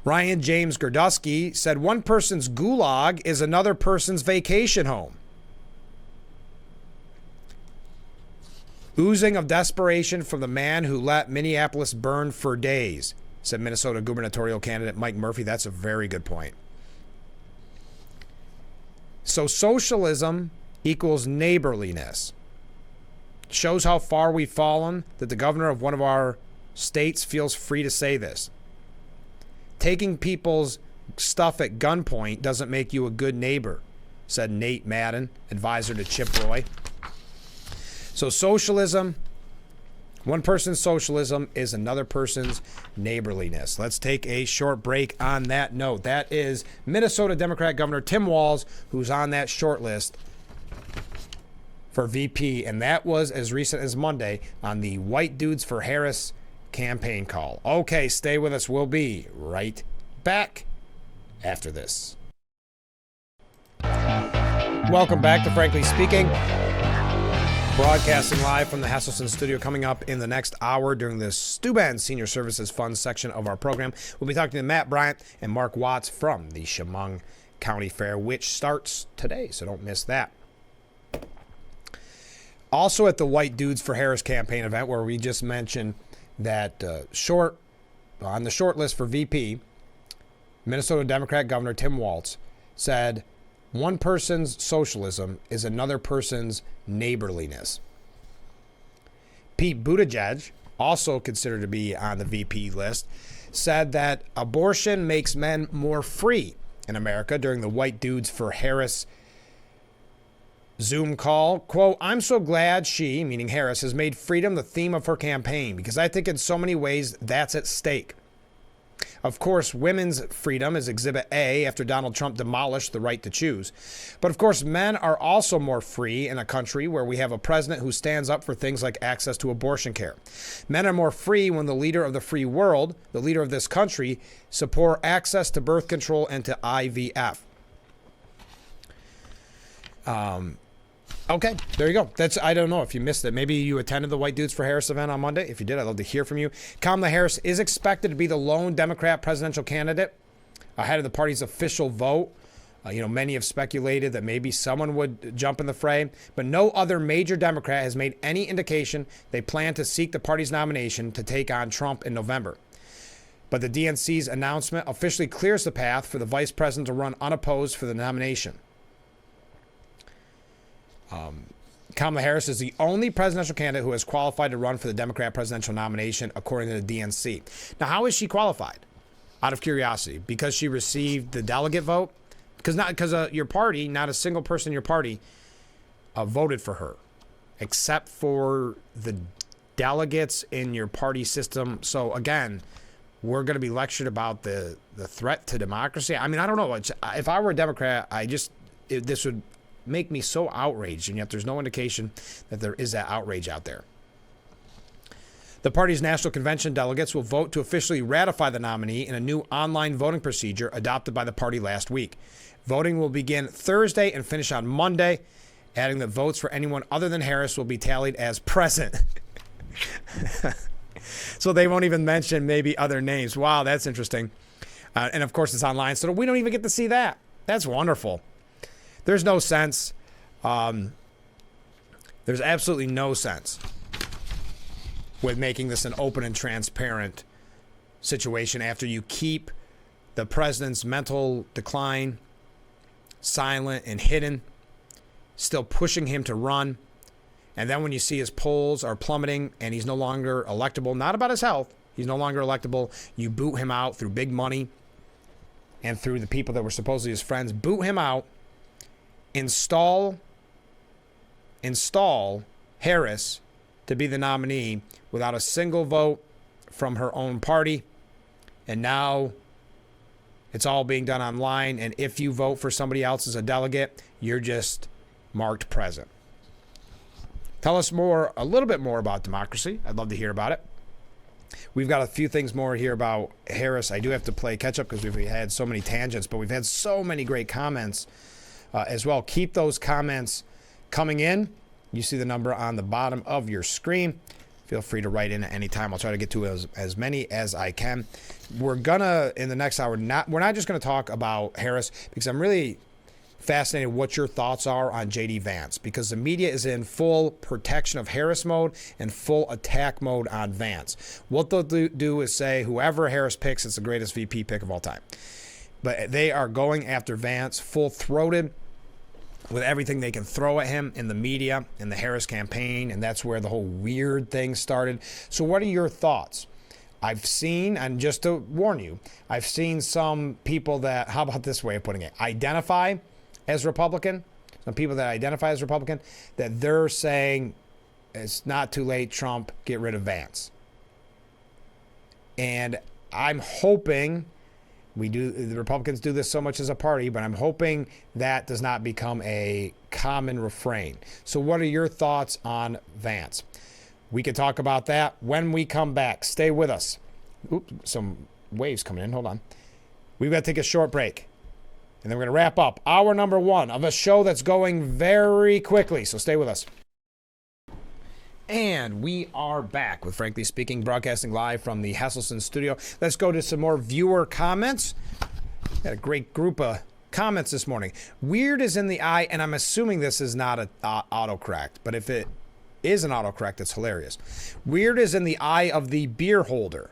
Ryan James Gerdusky said one person's gulag is another person's vacation home. Oozing of desperation from the man who let Minneapolis burn for days, said Minnesota gubernatorial candidate Mike Murphy. That's a very good point. So socialism equals neighborliness. Shows how far we've fallen that the governor of one of our states feels free to say this. Taking people's stuff at gunpoint doesn't make you a good neighbor, said Nate Madden, advisor to Chip Roy. So socialism, one person's socialism is another person's neighborliness. Let's take a short break on that note. That is Minnesota Democrat Governor Tim Walz, who's on that short list for VP, and that was as recent as Monday on the White Dudes for Harris campaign call. Okay, stay with us. We'll be right back after this. Welcome back to Frankly Speaking. Broadcasting live from the Hasselson studio. Coming up in the next hour during the Steuben Senior Services Fund section of our program, we'll be talking to Matt Bryant and Mark Watts from the Chemung County Fair, which starts today, so don't miss that. Also at the White Dudes for Harris campaign event, where we just mentioned that on the short list for VP, Minnesota Democrat Governor Tim Walz said, one person's socialism is another person's neighborliness. Pete Buttigieg, also considered to be on the VP list, said that abortion makes men more free in America during the White Dudes for Harris Zoom call. Quote, I'm so glad she, meaning Harris, has made freedom the theme of her campaign because I think in so many ways that's at stake. Of course, women's freedom is Exhibit A after Donald Trump demolished the right to choose. But of course, men are also more free in a country where we have a president who stands up for things like access to abortion care. Men are more free when the leader of the free world, the leader of this country, support access to birth control and to IVF. Okay, there you go. I don't know if you missed it. Maybe you attended the White Dudes for Harris event on Monday. If you did, I'd love to hear from you. Kamala Harris is expected to be the lone Democrat presidential candidate ahead of the party's official vote. Many have speculated that maybe someone would jump in the fray, but no other major Democrat has made any indication they plan to seek the party's nomination to take on Trump in November. But the DNC's announcement officially clears the path for the vice president to run unopposed for the nomination. Kamala Harris is the only presidential candidate who has qualified to run for the Democrat presidential nomination, according to the DNC. Now, how is she qualified? Out of curiosity, because she received the delegate vote? Because your party, not a single person in your party voted for her, except for the delegates in your party system. So again, we're going to be lectured about the threat to democracy. I mean, I don't know. If I were a Democrat, this would make me so outraged, and yet there's no indication that there is that outrage out there. The party's national convention delegates will vote to officially ratify the nominee in a new online voting procedure adopted by the party last week. Voting will begin Thursday and finish on Monday, adding that votes for anyone other than Harris will be tallied as present. So they won't even mention maybe other names. Wow, that's interesting. And of course, it's online, so we don't even get to see that. That's wonderful. There's no sense. There's absolutely no sense with making this an open and transparent situation after you keep the president's mental decline silent and hidden, still pushing him to run. And then when you see his polls are plummeting and he's no longer electable, not about his health, he's no longer electable, you boot him out through big money and through the people that were supposedly his friends. Boot him out. Install Harris to be the nominee without a single vote from her own party. And now it's all being done online. And if you vote for somebody else as a delegate, you're just marked present. Tell us a little bit more about democracy. I'd love to hear about it. We've got a few things more here about Harris. I do have to play catch up because we've had so many tangents, but we've had so many great comments as well. Keep those comments coming in. You see the number on the bottom of your screen. Feel free to write in at any time. I'll try to get to as many as I can. We're gonna, in the next hour, we're not just gonna talk about Harris, because I'm really fascinated what your thoughts are on J.D. Vance, because the media is in full protection of Harris mode and full attack mode on Vance. What they'll do is say whoever Harris picks is the greatest VP pick of all time. But they are going after Vance full-throated with everything they can throw at him in the media, in the Harris campaign, and that's where the whole weird thing started. So what are your thoughts? I've seen, and just to warn you, I've seen some people that, how about this way of putting it, identify as Republican, some people that identify as Republican, that they're saying it's not too late, Trump, get rid of Vance. And I'm hoping the Republicans do this so much as a party, but I'm hoping that does not become a common refrain. So what are your thoughts on Vance? We can talk about that when we come back. Stay with us. Oops, some waves coming in. Hold on. We've got to take a short break. And then we're going to wrap up hour number 1 of a show that's going very quickly. So stay with us. And we are back with Frankly Speaking, broadcasting live from the Hesselson studio. Let's go to some more viewer comments. Got a great group of comments this morning. Weird is in the eye, and I'm assuming this is not an autocorrect, but if it is an autocorrect, it's hilarious. Weird is in the eye of the beer holder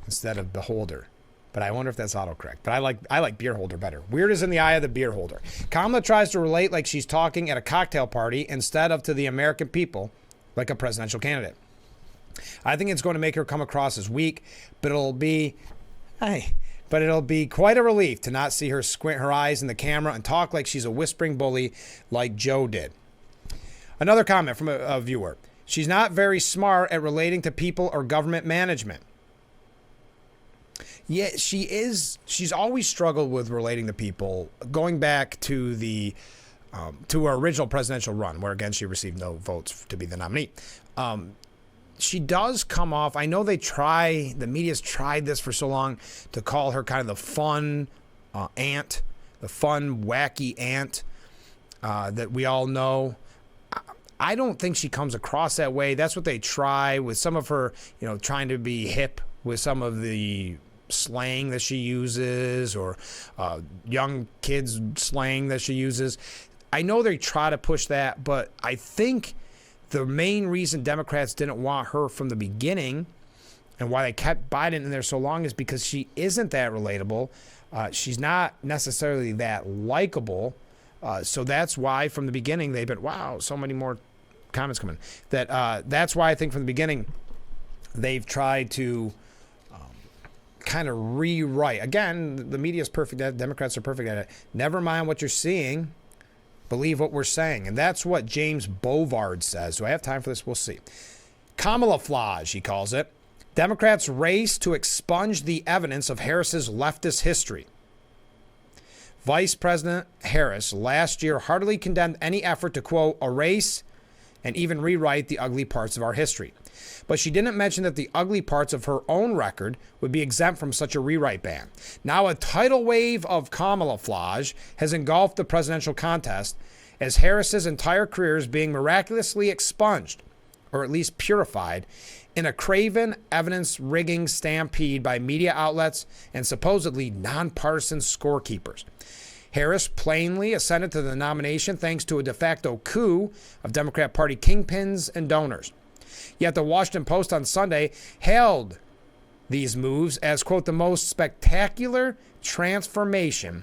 instead of beholder. But I wonder if that's autocorrect. But I like beer holder better. Weird is in the eye of the beer holder. Kamala tries to relate like she's talking at a cocktail party instead of to the American people like a presidential candidate. I think it's going to make her come across as weak, but it'll be quite a relief to not see her squint her eyes in the camera and talk like she's a whispering bully like Joe did. Another comment from a viewer. She's not very smart at relating to people or government management. Yeah, she is. She's always struggled with relating to people, going back to to her original presidential run, where again she received no votes to be the nominee. She does come off. I know the media's tried this for so long to call her kind of the fun aunt, the fun wacky aunt that we all know. I don't think she comes across that way. That's what they try with some of her, trying to be hip with some of the slang that she uses, or young kids slang that she uses. I know they try to push that, but I think the main reason Democrats didn't want her from the beginning and why they kept Biden in there so long is because she isn't that relatable. She's not necessarily that likable. So that's why from the beginning they've been, wow, so many more comments coming. That's why I think from the beginning they've tried to kind of rewrite. Again, the media is perfect at it. Democrats are perfect at it. Never mind what you're seeing. Believe what we're saying. And that's what James Bovard says. Do I have time for this? We'll see. Camouflage, he calls it. Democrats race to expunge the evidence of Harris's leftist history. Vice President Harris last year heartily condemned any effort to, quote, erase and even rewrite the ugly parts of our history. But she didn't mention that the ugly parts of her own record would be exempt from such a rewrite ban. Now a tidal wave of camouflage has engulfed the presidential contest as Harris's entire career is being miraculously expunged, or at least purified, in a craven evidence-rigging stampede by media outlets and supposedly nonpartisan scorekeepers. Harris plainly ascended to the nomination thanks to a de facto coup of Democrat Party kingpins and donors. Yet the Washington Post on Sunday hailed these moves as, quote, the most spectacular transformation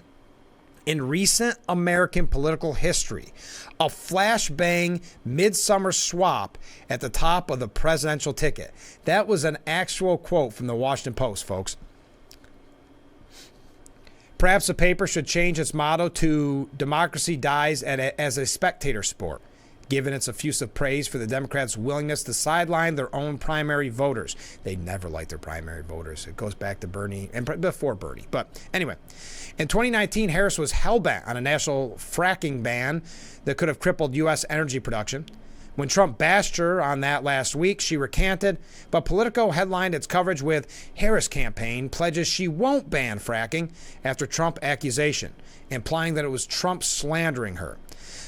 in recent American political history. A flashbang midsummer swap at the top of the presidential ticket. That was an actual quote from the Washington Post, folks. Perhaps the paper should change its motto to democracy dies as a spectator sport, given its effusive praise for the Democrats' willingness to sideline their own primary voters. They never like their primary voters. It goes back to Bernie and before Bernie. But anyway, in 2019, Harris was hell-bent on a national fracking ban that could have crippled U.S. energy production. When Trump bashed her on that last week, she recanted, but Politico headlined its coverage with Harris campaign pledges she won't ban fracking after Trump accusation, implying that it was Trump slandering her.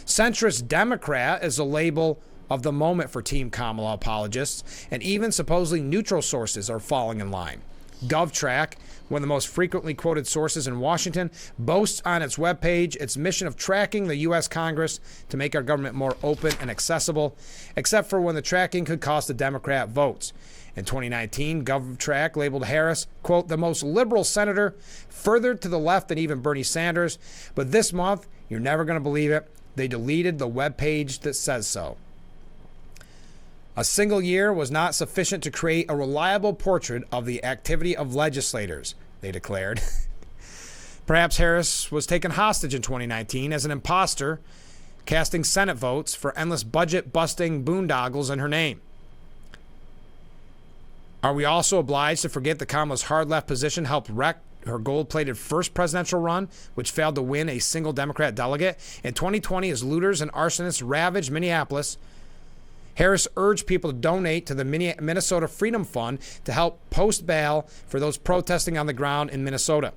Centrist Democrat is a label of the moment for Team Kamala apologists, and even supposedly neutral sources are falling in line. GovTrack, one of the most frequently quoted sources in Washington, boasts on its webpage its mission of tracking the U.S. Congress to make our government more open and accessible, except for when the tracking could cost the Democrat votes. In 2019, GovTrack labeled Harris, quote, the most liberal senator, further to the left than even Bernie Sanders. But this month, you're never going to believe it, they deleted the webpage that says so. A single year was not sufficient to create a reliable portrait of the activity of legislators, they declared. Perhaps Harris was taken hostage in 2019 as an imposter, casting Senate votes for endless budget-busting boondoggles in her name. Are we also obliged to forget that Kamala's hard-left position helped wreck her gold-plated first presidential run, which failed to win a single Democrat delegate? In 2020, as looters and arsonists ravaged Minneapolis, Harris urged people to donate to the Minnesota Freedom Fund to help post bail for those protesting on the ground in Minnesota.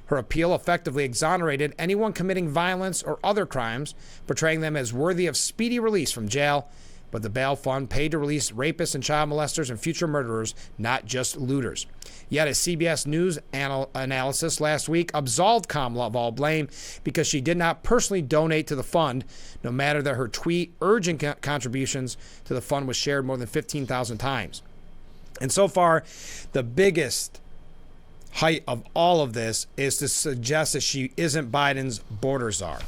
Her appeal effectively exonerated anyone committing violence or other crimes, portraying them as worthy of speedy release from jail. But the bail fund paid to release rapists and child molesters and future murderers, not just looters. Yet a CBS News analysis last week absolved Kamala of all blame because she did not personally donate to the fund, no matter that her tweet urging contributions to the fund was shared more than 15,000 times. And so far, the biggest height of all of this is to suggest that she isn't Biden's border czar.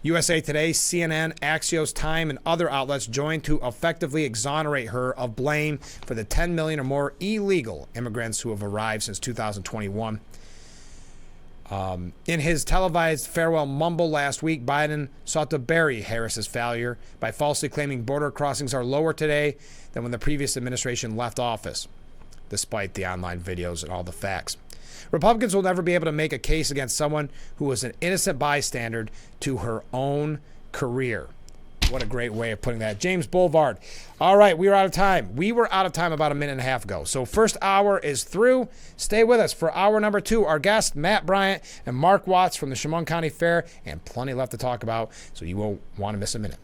USA Today, CNN, Axios, Time, and other outlets joined to effectively exonerate her of blame for the 10 million or more illegal immigrants who have arrived since 2021. In his televised farewell mumble last week, Biden sought to bury Harris's failure by falsely claiming border crossings are lower today than when the previous administration left office, despite the online videos and all the facts. Republicans will never be able to make a case against someone who was an innocent bystander to her own career. What a great way of putting that. James Boulevard. All right, we were out of time. We were out of time about a minute and a half ago. So first hour is through. Stay with us for hour number 2. Our guests, Matt Bryant and Mark Watts from the Chemung County Fair, and plenty left to talk about, so you won't want to miss a minute.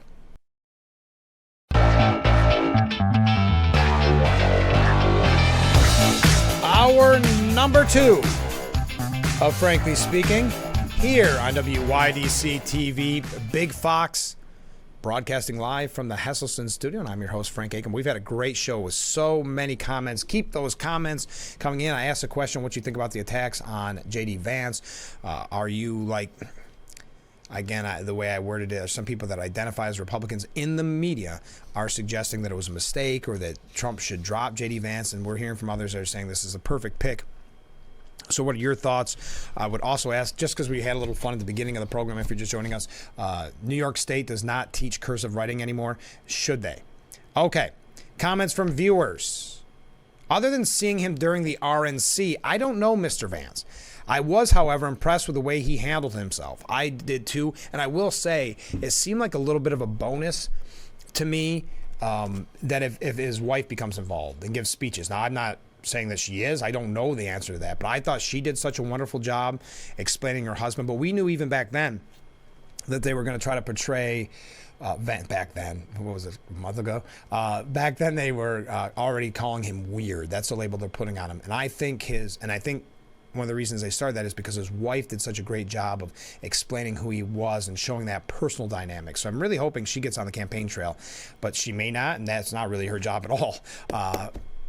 Hour number 2 of Frankly Speaking here on WYDC TV, Big Fox, broadcasting live from the Hesselson studio, and I'm your host, Frank Aiken. We've had a great show with so many comments. Keep those comments coming in. I asked a question, what you think about the attacks on J.D. Vance. Are you like... Again, the way I worded it, some people that identify as Republicans in the media are suggesting that it was a mistake or that Trump should drop J.D. Vance, and we're hearing from others that are saying this is a perfect pick. So what are your thoughts? I would also ask, just because we had a little fun at the beginning of the program, if you're just joining us, New York State does not teach cursive writing anymore. Should they? Okay. Comments from viewers. Other than seeing him during the RNC, I don't know Mr. Vance. I was, however, impressed with the way he handled himself. I did too, and I will say it seemed like a little bit of a bonus to me that if his wife becomes involved and gives speeches. Now, I'm not saying that she is. I don't know the answer to that, but I thought she did such a wonderful job explaining her husband. But we knew even back then that they were going to try to portray back then, what was it, a month ago? Back then they were already calling him weird. That's the label they're putting on him. And I think one of the reasons they started that is because his wife did such a great job of explaining who he was and showing that personal dynamic. So I'm really hoping she gets on the campaign trail, but she may not, and that's not really her job at all.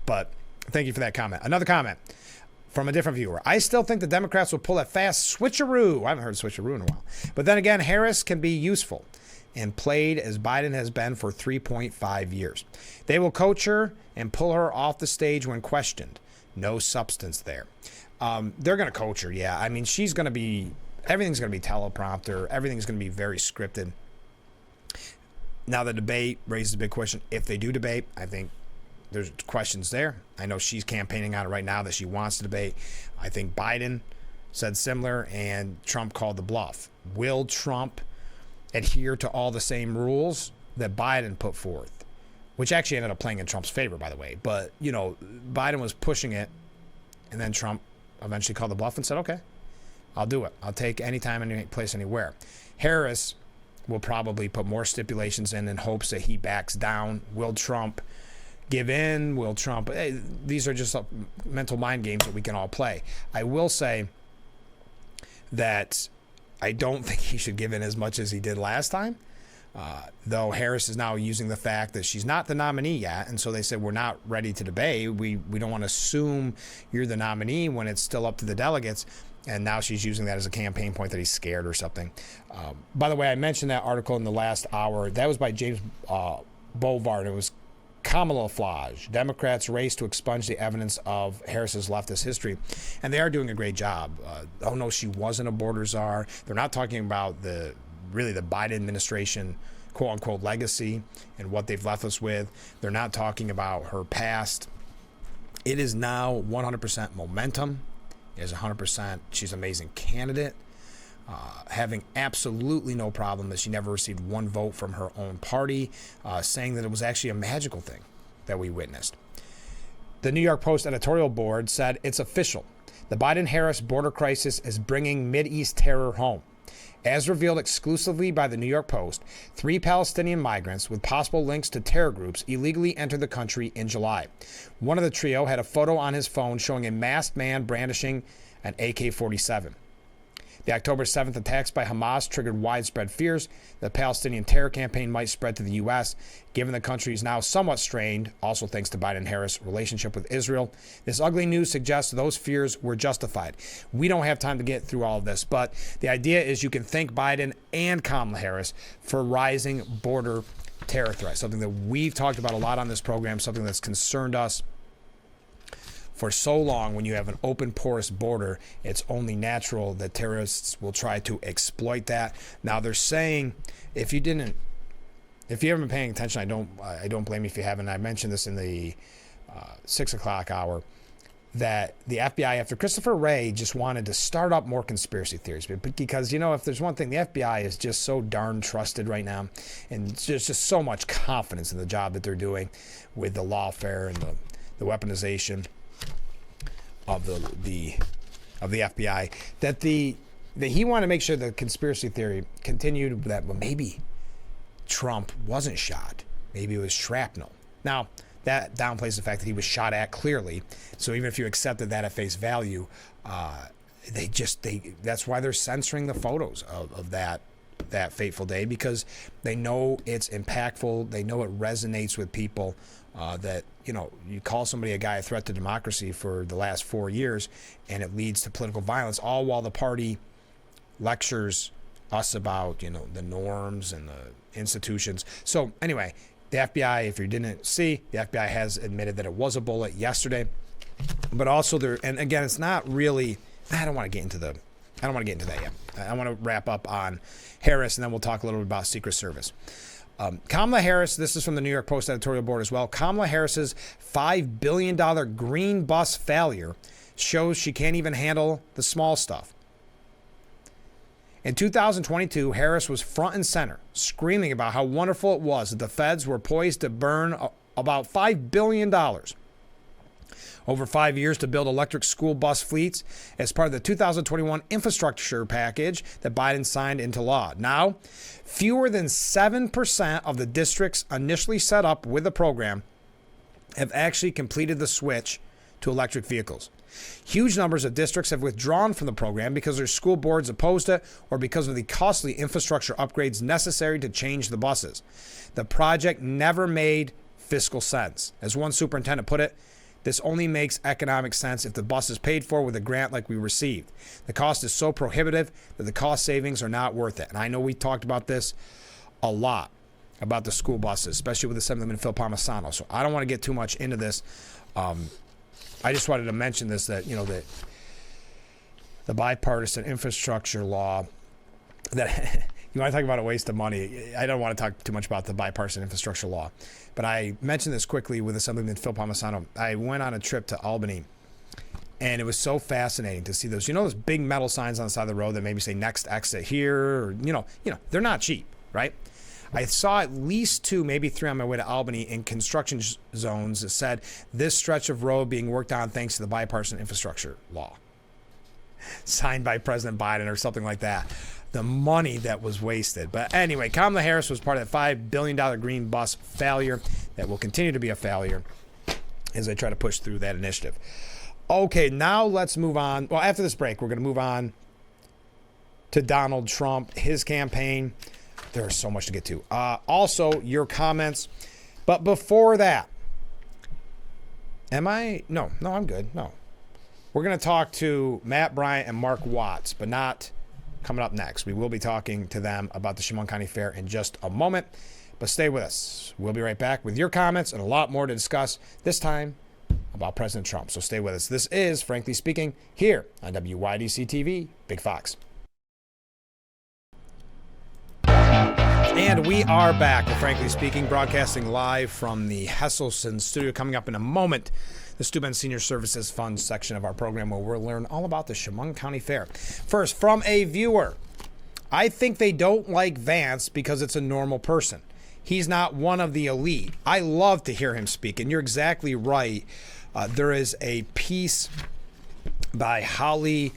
But thank you for that comment. Another comment from a different viewer. I still think the Democrats will pull a fast switcheroo. I haven't heard switcheroo in a while. But then again, Harris can be useful and played as Biden has been for 3.5 years. They will coach her and pull her off the stage when questioned. No substance there. They're going to coach her, yeah. I mean, everything's going to be teleprompter. Everything's going to be very scripted. Now, the debate raises a big question. If they do debate, I think there's questions there. I know she's campaigning on it right now that she wants to debate. I think Biden said similar, and Trump called the bluff. Will Trump adhere to all the same rules that Biden put forth? Which actually ended up playing in Trump's favor, by the way. But, Biden was pushing it, and then Trump eventually called the bluff and said, okay, I'll do it. I'll take any time, any place, anywhere. Harris will probably put more stipulations in hopes that he backs down. Will Trump give in? Will Trump... these are just mental mind games that we can all play. I will say that I don't think he should give in as much as he did last time. Though Harris is now using the fact that she's not the nominee yet, and so they said, we're not ready to debate. We don't want to assume you're the nominee when it's still up to the delegates, and now she's using that as a campaign point that he's scared or something. By the way, I mentioned that article in the last hour. That was by James Bovard. It was Camouflage. Democrats race to expunge the evidence of Harris's leftist history, and they are doing a great job. Oh no, she wasn't a border czar. They're not talking about the Biden administration, quote unquote, legacy and what they've left us with. They're not talking about her past. It is now 100% momentum. It is 100%. She's an amazing candidate. Having absolutely no problem that she never received one vote from her own party, saying that it was actually a magical thing that we witnessed. The New York Post editorial board said it's official. The Biden-Harris border crisis is bringing Mideast terror home. As revealed exclusively by the New York Post, 3 Palestinian migrants with possible links to terror groups illegally entered the country in July. One of the trio had a photo on his phone showing a masked man brandishing an AK-47. The October 7th attacks by Hamas triggered widespread fears that the Palestinian terror campaign might spread to the U.S., given the country is now somewhat strained, also thanks to Biden-Harris' relationship with Israel. This ugly news suggests those fears were justified. We don't have time to get through all of this, but the idea is you can thank Biden and Kamala Harris for rising border terror threats, something that we've talked about a lot on this program, something that's concerned us for so long. When you have an open, porous border, it's only natural that terrorists will try to exploit that. Now, they're saying, if you haven't been paying attention, I don't blame you if you haven't. I mentioned this in the 6 o'clock hour, that the FBI, after Christopher Wray, just wanted to start up more conspiracy theories. Because, if there's one thing, the FBI is just so darn trusted right now, and there's just so much confidence in the job that they're doing with the lawfare and the weaponization of the FBI, that he wanted to make sure the conspiracy theory continued, that maybe Trump wasn't shot, maybe it was shrapnel. Now, that downplays the fact that he was shot at clearly. So even if you accepted that at face value, that's why they're censoring the photos of that that fateful day because they know it's impactful. They know it resonates with people. That, you call somebody a guy a threat to democracy for the last 4 years, and it leads to political violence, all while the party lectures us about, the norms and the institutions. So anyway, the FBI, if you didn't see, the FBI has admitted that it was a bullet yesterday. But also and again, it's not really, I don't want to get into that yet. I want to wrap up on Harris, and then we'll talk a little bit about Secret Service. Kamala Harris, this is from the New York Post editorial board as well. Kamala Harris's $5 billion green bus failure shows she can't even handle the small stuff. In 2022, Harris was front and center, screaming about how wonderful it was that the feds were poised to burn about $5 billion over 5 years to build electric school bus fleets as part of the 2021 infrastructure package that Biden signed into law. Now, fewer than 7% of the districts initially set up with the program have actually completed the switch to electric vehicles. Huge numbers of districts have withdrawn from the program because their school boards opposed it or because of the costly infrastructure upgrades necessary to change the buses. The project never made fiscal sense. As one superintendent put it, this only makes economic sense if the bus is paid for with a grant like we received. The cost is so prohibitive that the cost savings are not worth it. And I know we talked about this a lot, about the school buses, especially with Assemblyman Phil Palmisano. So I don't want to get too much into this. I just wanted to mention this, that, that the bipartisan infrastructure law, that you want to talk about a waste of money. I don't want to talk too much about the bipartisan infrastructure law, but I mentioned this quickly with Assemblyman Phil Palmisano. I went on a trip to Albany, and it was so fascinating to see those big metal signs on the side of the road that maybe say next exit here, or, they're not cheap, right? I saw at least 2, maybe 3 on my way to Albany in construction zones that said this stretch of road being worked on thanks to the bipartisan infrastructure law, signed by President Biden or something like that. The money that was wasted. But anyway, Kamala Harris was part of that $5 billion green bus failure that will continue to be a failure as they try to push through that initiative. Okay, now let's move on. Well, after this break, we're going to move on to Donald Trump, his campaign. There's so much to get to. Also, your comments. But before that, No, I'm good. No. We're going to talk to Matt Bryant and Mark Watts, but not coming up next. We will be talking to them about the Chemung County Fair in just a moment, but stay with us. We'll be right back with your comments and a lot more to discuss, this time about President Trump. So stay with us. This is Frankly Speaking here on WYDC TV, Big Fox. And we are back with Frankly Speaking, broadcasting live from the Hesselson studio. Coming up in a moment, the Steuben Senior Services Fund section of our program, where we'll learn all about the Chemung County Fair. First, from a viewer, I think they don't like Vance because it's a normal person. He's not one of the elite. I love to hear him speak, and you're exactly right. There is a piece by Holly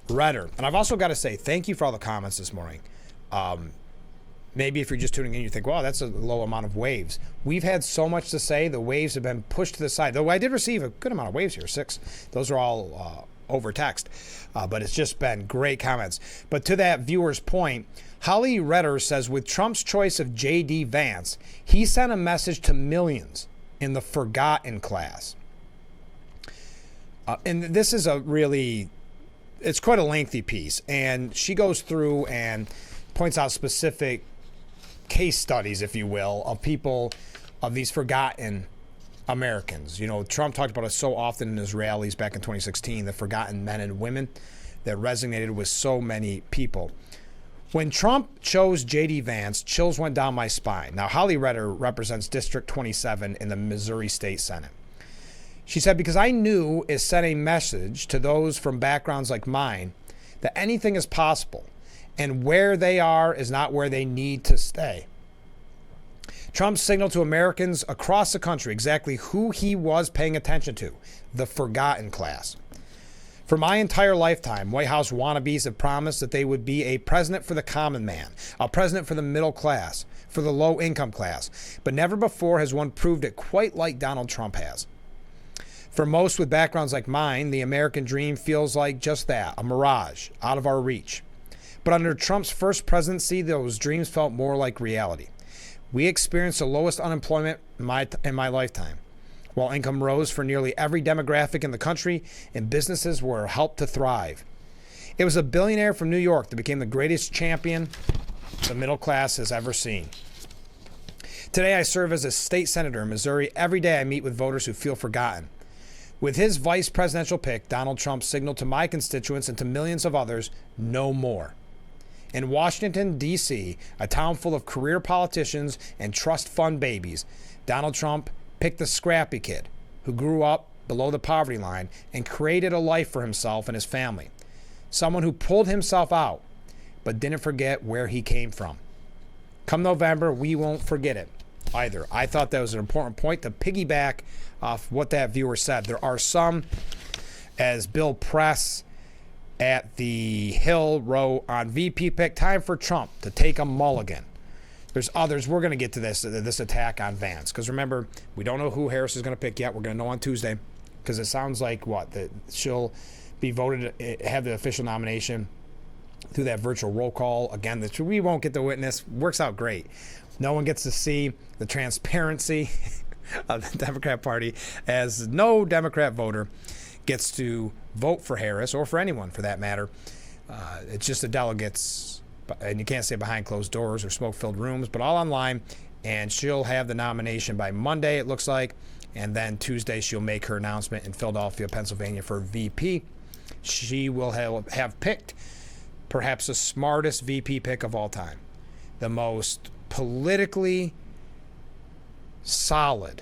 Redder. And I've also got to say, thank you for all the comments this morning. Maybe if you're just tuning in, you think, wow, that's a low amount of waves. We've had so much to say. The waves have been pushed to the side. Though I did receive a good amount of waves here, 6. Those are all over text. But it's just been great comments. But to that viewer's point, Holly Redder says, with Trump's choice of J.D. Vance, he sent a message to millions in the forgotten class. And this is it's quite a lengthy piece. And she goes through and points out specific case studies, if you will, of people, of these forgotten Americans. Trump talked about it so often in his rallies back in 2016, the forgotten men and women that resonated with so many people. When Trump chose J.D. Vance, chills went down my spine. Now, Holly Redder represents District 27 in the Missouri State Senate. She said, because I knew it sent a message to those from backgrounds like mine that anything is possible, and where they are is not where they need to stay. Trump signaled to Americans across the country exactly who he was paying attention to, the forgotten class. For my entire lifetime, White House wannabes have promised that they would be a president for the common man, a president for the middle class, for the low income class. But never before has one proved it quite like Donald Trump has. For most with backgrounds like mine, the American dream feels like just that, a mirage, out of our reach. But under Trump's first presidency, those dreams felt more like reality. We experienced the lowest unemployment in my lifetime, while income rose for nearly every demographic in the country and businesses were helped to thrive. It was a billionaire from New York that became the greatest champion the middle class has ever seen. Today, I serve as a state senator in Missouri. Every day, I meet with voters who feel forgotten. With his vice presidential pick, Donald Trump signaled to my constituents and to millions of others, no more. In Washington, D.C., a town full of career politicians and trust fund babies, Donald Trump picked the scrappy kid who grew up below the poverty line and created a life for himself and his family. Someone who pulled himself out, but didn't forget where he came from. Come November, we won't forget it either. I thought that was an important point to piggyback off what that viewer said. There are some, as Bill Press at the Hill wrote on VP pick, time for Trump to take a mulligan. There's others. We're going to get to this attack on Vance, because remember, we don't know who Harris is going to pick yet. We're going to know on Tuesday, because it sounds like that she'll be voted, have the official nomination through that virtual roll call. Again, that we won't get to witness. Works out great. No one gets to see the transparency of the Democrat Party, as no Democrat voter gets to vote for Harris, or for anyone for that matter. It's just the delegates, and you can't say behind closed doors or smoke-filled rooms, but all online, and she'll have the nomination by Monday, it looks like, and then Tuesday she'll make her announcement in Philadelphia, Pennsylvania for VP. She will have picked perhaps the smartest VP pick of all time, the most politically solid,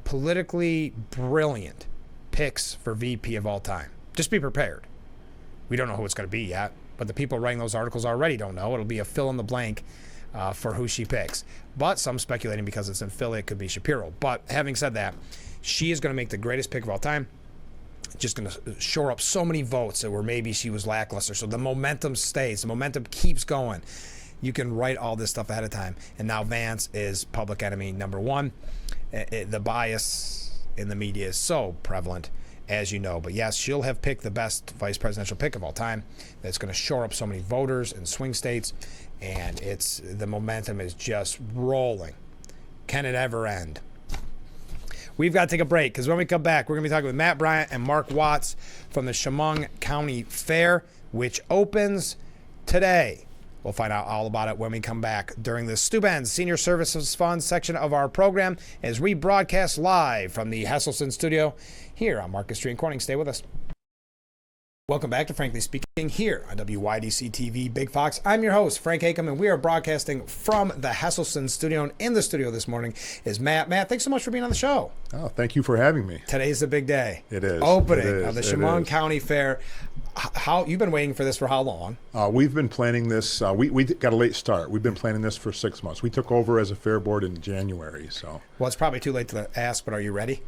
politically brilliant picks for VP of all time. Just be prepared. We don't know who it's going to be yet, but the people writing those articles already don't know. It'll be a fill in the blank for who she picks. But some speculating, because it's in Philly, it could be Shapiro. But having said that, she is going to make the greatest pick of all time. Just going to shore up so many votes that where maybe she was lackluster. So the momentum stays. The momentum keeps going. You can write all this stuff ahead of time. And now Vance is public enemy number one. The bias in the media is so prevalent, as you know. But yes, she'll have picked the best vice presidential pick of all time. That's going to shore up so many voters in swing states. And the momentum is just rolling. Can it ever end? We've got to take a break, because when we come back, we're going to be talking with Matt Bryant and Mark Watts from the Chemung County Fair, which opens today. We'll find out all about it when we come back during the Stu Benz Senior Services Fund section of our program, as we broadcast live from the Hesselson studio here on Market Street in Corning. Stay with us. Welcome back to Frankly Speaking here on WYDC TV Big Fox. I'm your host, Frank Hakem, and we are broadcasting from the Hesselson studio. And in the studio this morning is Matt. Matt, thanks so much for being on the show. Oh, thank you for having me. Today's the big day. It is. Opening of the Chemung County Fair. How you've been waiting for this for how long? We've been planning this. We got a late start. We've been planning this for 6 months. We took over as a fair board in January. So. Well, it's probably too late to ask, but are you ready?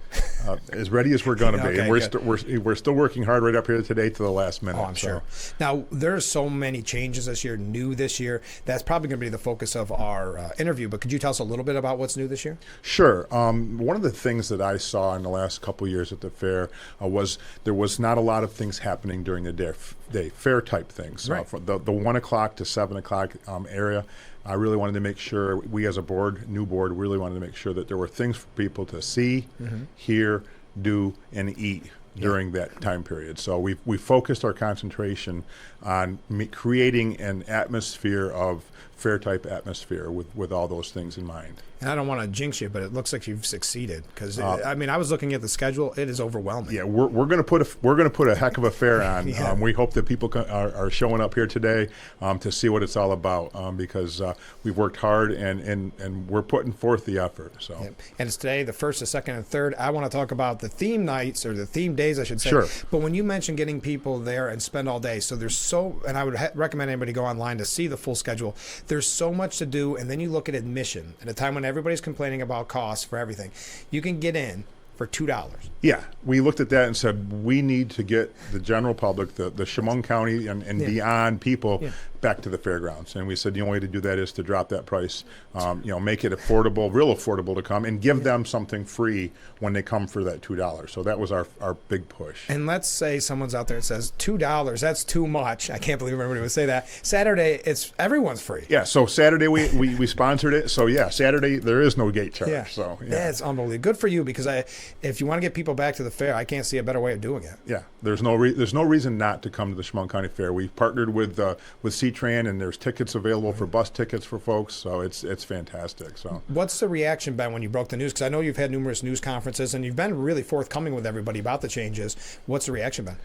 As ready as we're going to be. Okay, and we're still working hard right up here today to the last minute. Oh, I'm sure. Now, there's so many changes this year, new this year. That's probably going to be the focus of our interview. But could you tell us a little bit about what's new this year? Sure. One of the things that I saw in the last couple of years at the fair was there was not a lot of things happening during the day, fair type things. Right. From the 1 o'clock to 7 o'clock area, I really wanted to make sure, we as a board, new board, really wanted to make sure that there were things for people to see, hear, do, and eat during that time period. So we focused our concentration on creating an atmosphere of fair type atmosphere with all those things in mind. And I don't want to jinx you, but it looks like you've succeeded, because I was looking at the schedule. It is overwhelming. Yeah, we're going to put a heck of a fair on. Yeah. We hope that people are showing up here today to see what it's all about, because we've worked hard and we're putting forth the effort. So. Yep. And it's today, the 1st, the 2nd, and 3rd. I want to talk about the theme nights, or the theme days, I should say. Sure. But when you mention getting people there and spend all day, so there's and I would recommend anybody go online to see the full schedule. There's so much to do, and then you look at admission at a time when everybody's complaining about costs for everything. You can get in for $2. Yeah, we looked at that and said we need to get the general public, the Chemung County and beyond people back to the fairgrounds. And we said the only way to do that is to drop that price, make it affordable, real affordable to come, and give them something free when they come for that $2. So that was our big push. And let's say someone's out there that says $2, that's too much. I can't believe everybody would say that. Saturday, everyone's free. Yeah, so Saturday we sponsored it. So yeah, Saturday there is no gate charge. Yeah. So yeah. That's unbelievable. Good for you, because if you want to get people back to the fair, I can't see a better way of doing it. Yeah, there's no reason not to come to the Chemung County Fair. We've partnered with C-Tran, and there's tickets available for bus tickets for folks. So it's fantastic. So what's the reaction been when you broke the news? Because I know you've had numerous news conferences and you've been really forthcoming with everybody about the changes. What's the reaction been?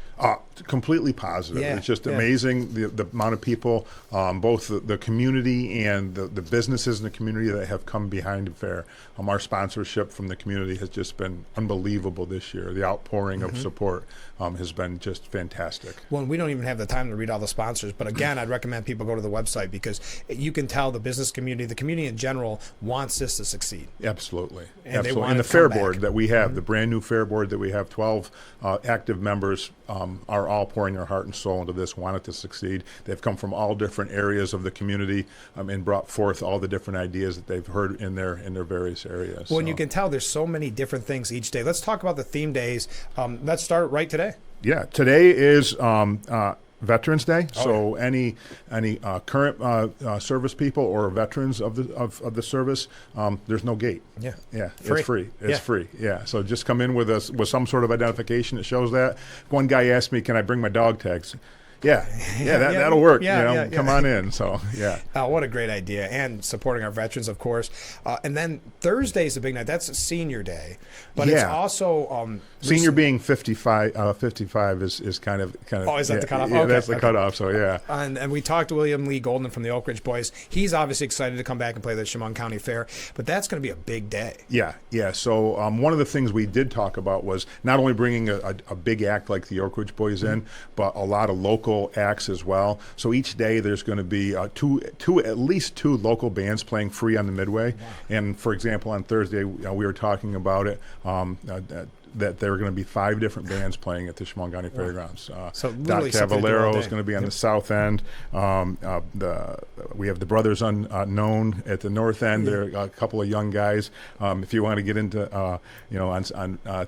Completely positive. Yeah, it's just amazing the amount of people, both the community and the businesses in the community that have come behind the fair. Our sponsorship from the community has just been unbelievable this year. The outpouring of support has been just fantastic. Well, we don't even have the time to read all the sponsors, but again, I'd recommend people go to the website, because you can tell the business community, the community in general, wants this to succeed. Absolutely. And Absolutely. And the fair board that we have, the brand new fair board that we have, 12 active members are all pouring their heart and soul into this, want it to succeed. They've come from all different areas of the community and brought forth all the different ideas that they've heard in their various areas. Well, and you can tell there's so many different things each day. Let's talk about the theme days. Let's start right today. Yeah, today is Veterans Day. So any current service people or veterans of the service, there's no gate. Yeah, It's free. It's free. Yeah, so just come in with some sort of identification that shows that. One guy asked me, "Can I bring my dog tags?" That'll work. Come on in. So what a great idea, and supporting our veterans, of course. And then Thursday's a big night. That's Senior Day, but it's also senior being 55. 55 is kind of. Oh, is that the cutoff? Yeah, that's the cutoff. So yeah. And we talked to William Lee Golden from the Oak Ridge Boys. He's obviously excited to come back and play the Chemung County Fair, but that's going to be a big day. Yeah. So one of the things we did talk about was not only bringing a big act like the Oak Ridge Boys in, but a lot of local acts as well. So each day there's going to be at least two local bands playing free on the Midway. Wow. And for example, on Thursday we were talking about it. That there are going to be 5 different bands playing at the Chemung County Fairgrounds. So Doc Cavallero is going to be on the south end. We have the Brothers Unknown at the north end. There are a couple of young guys. If you want to get into,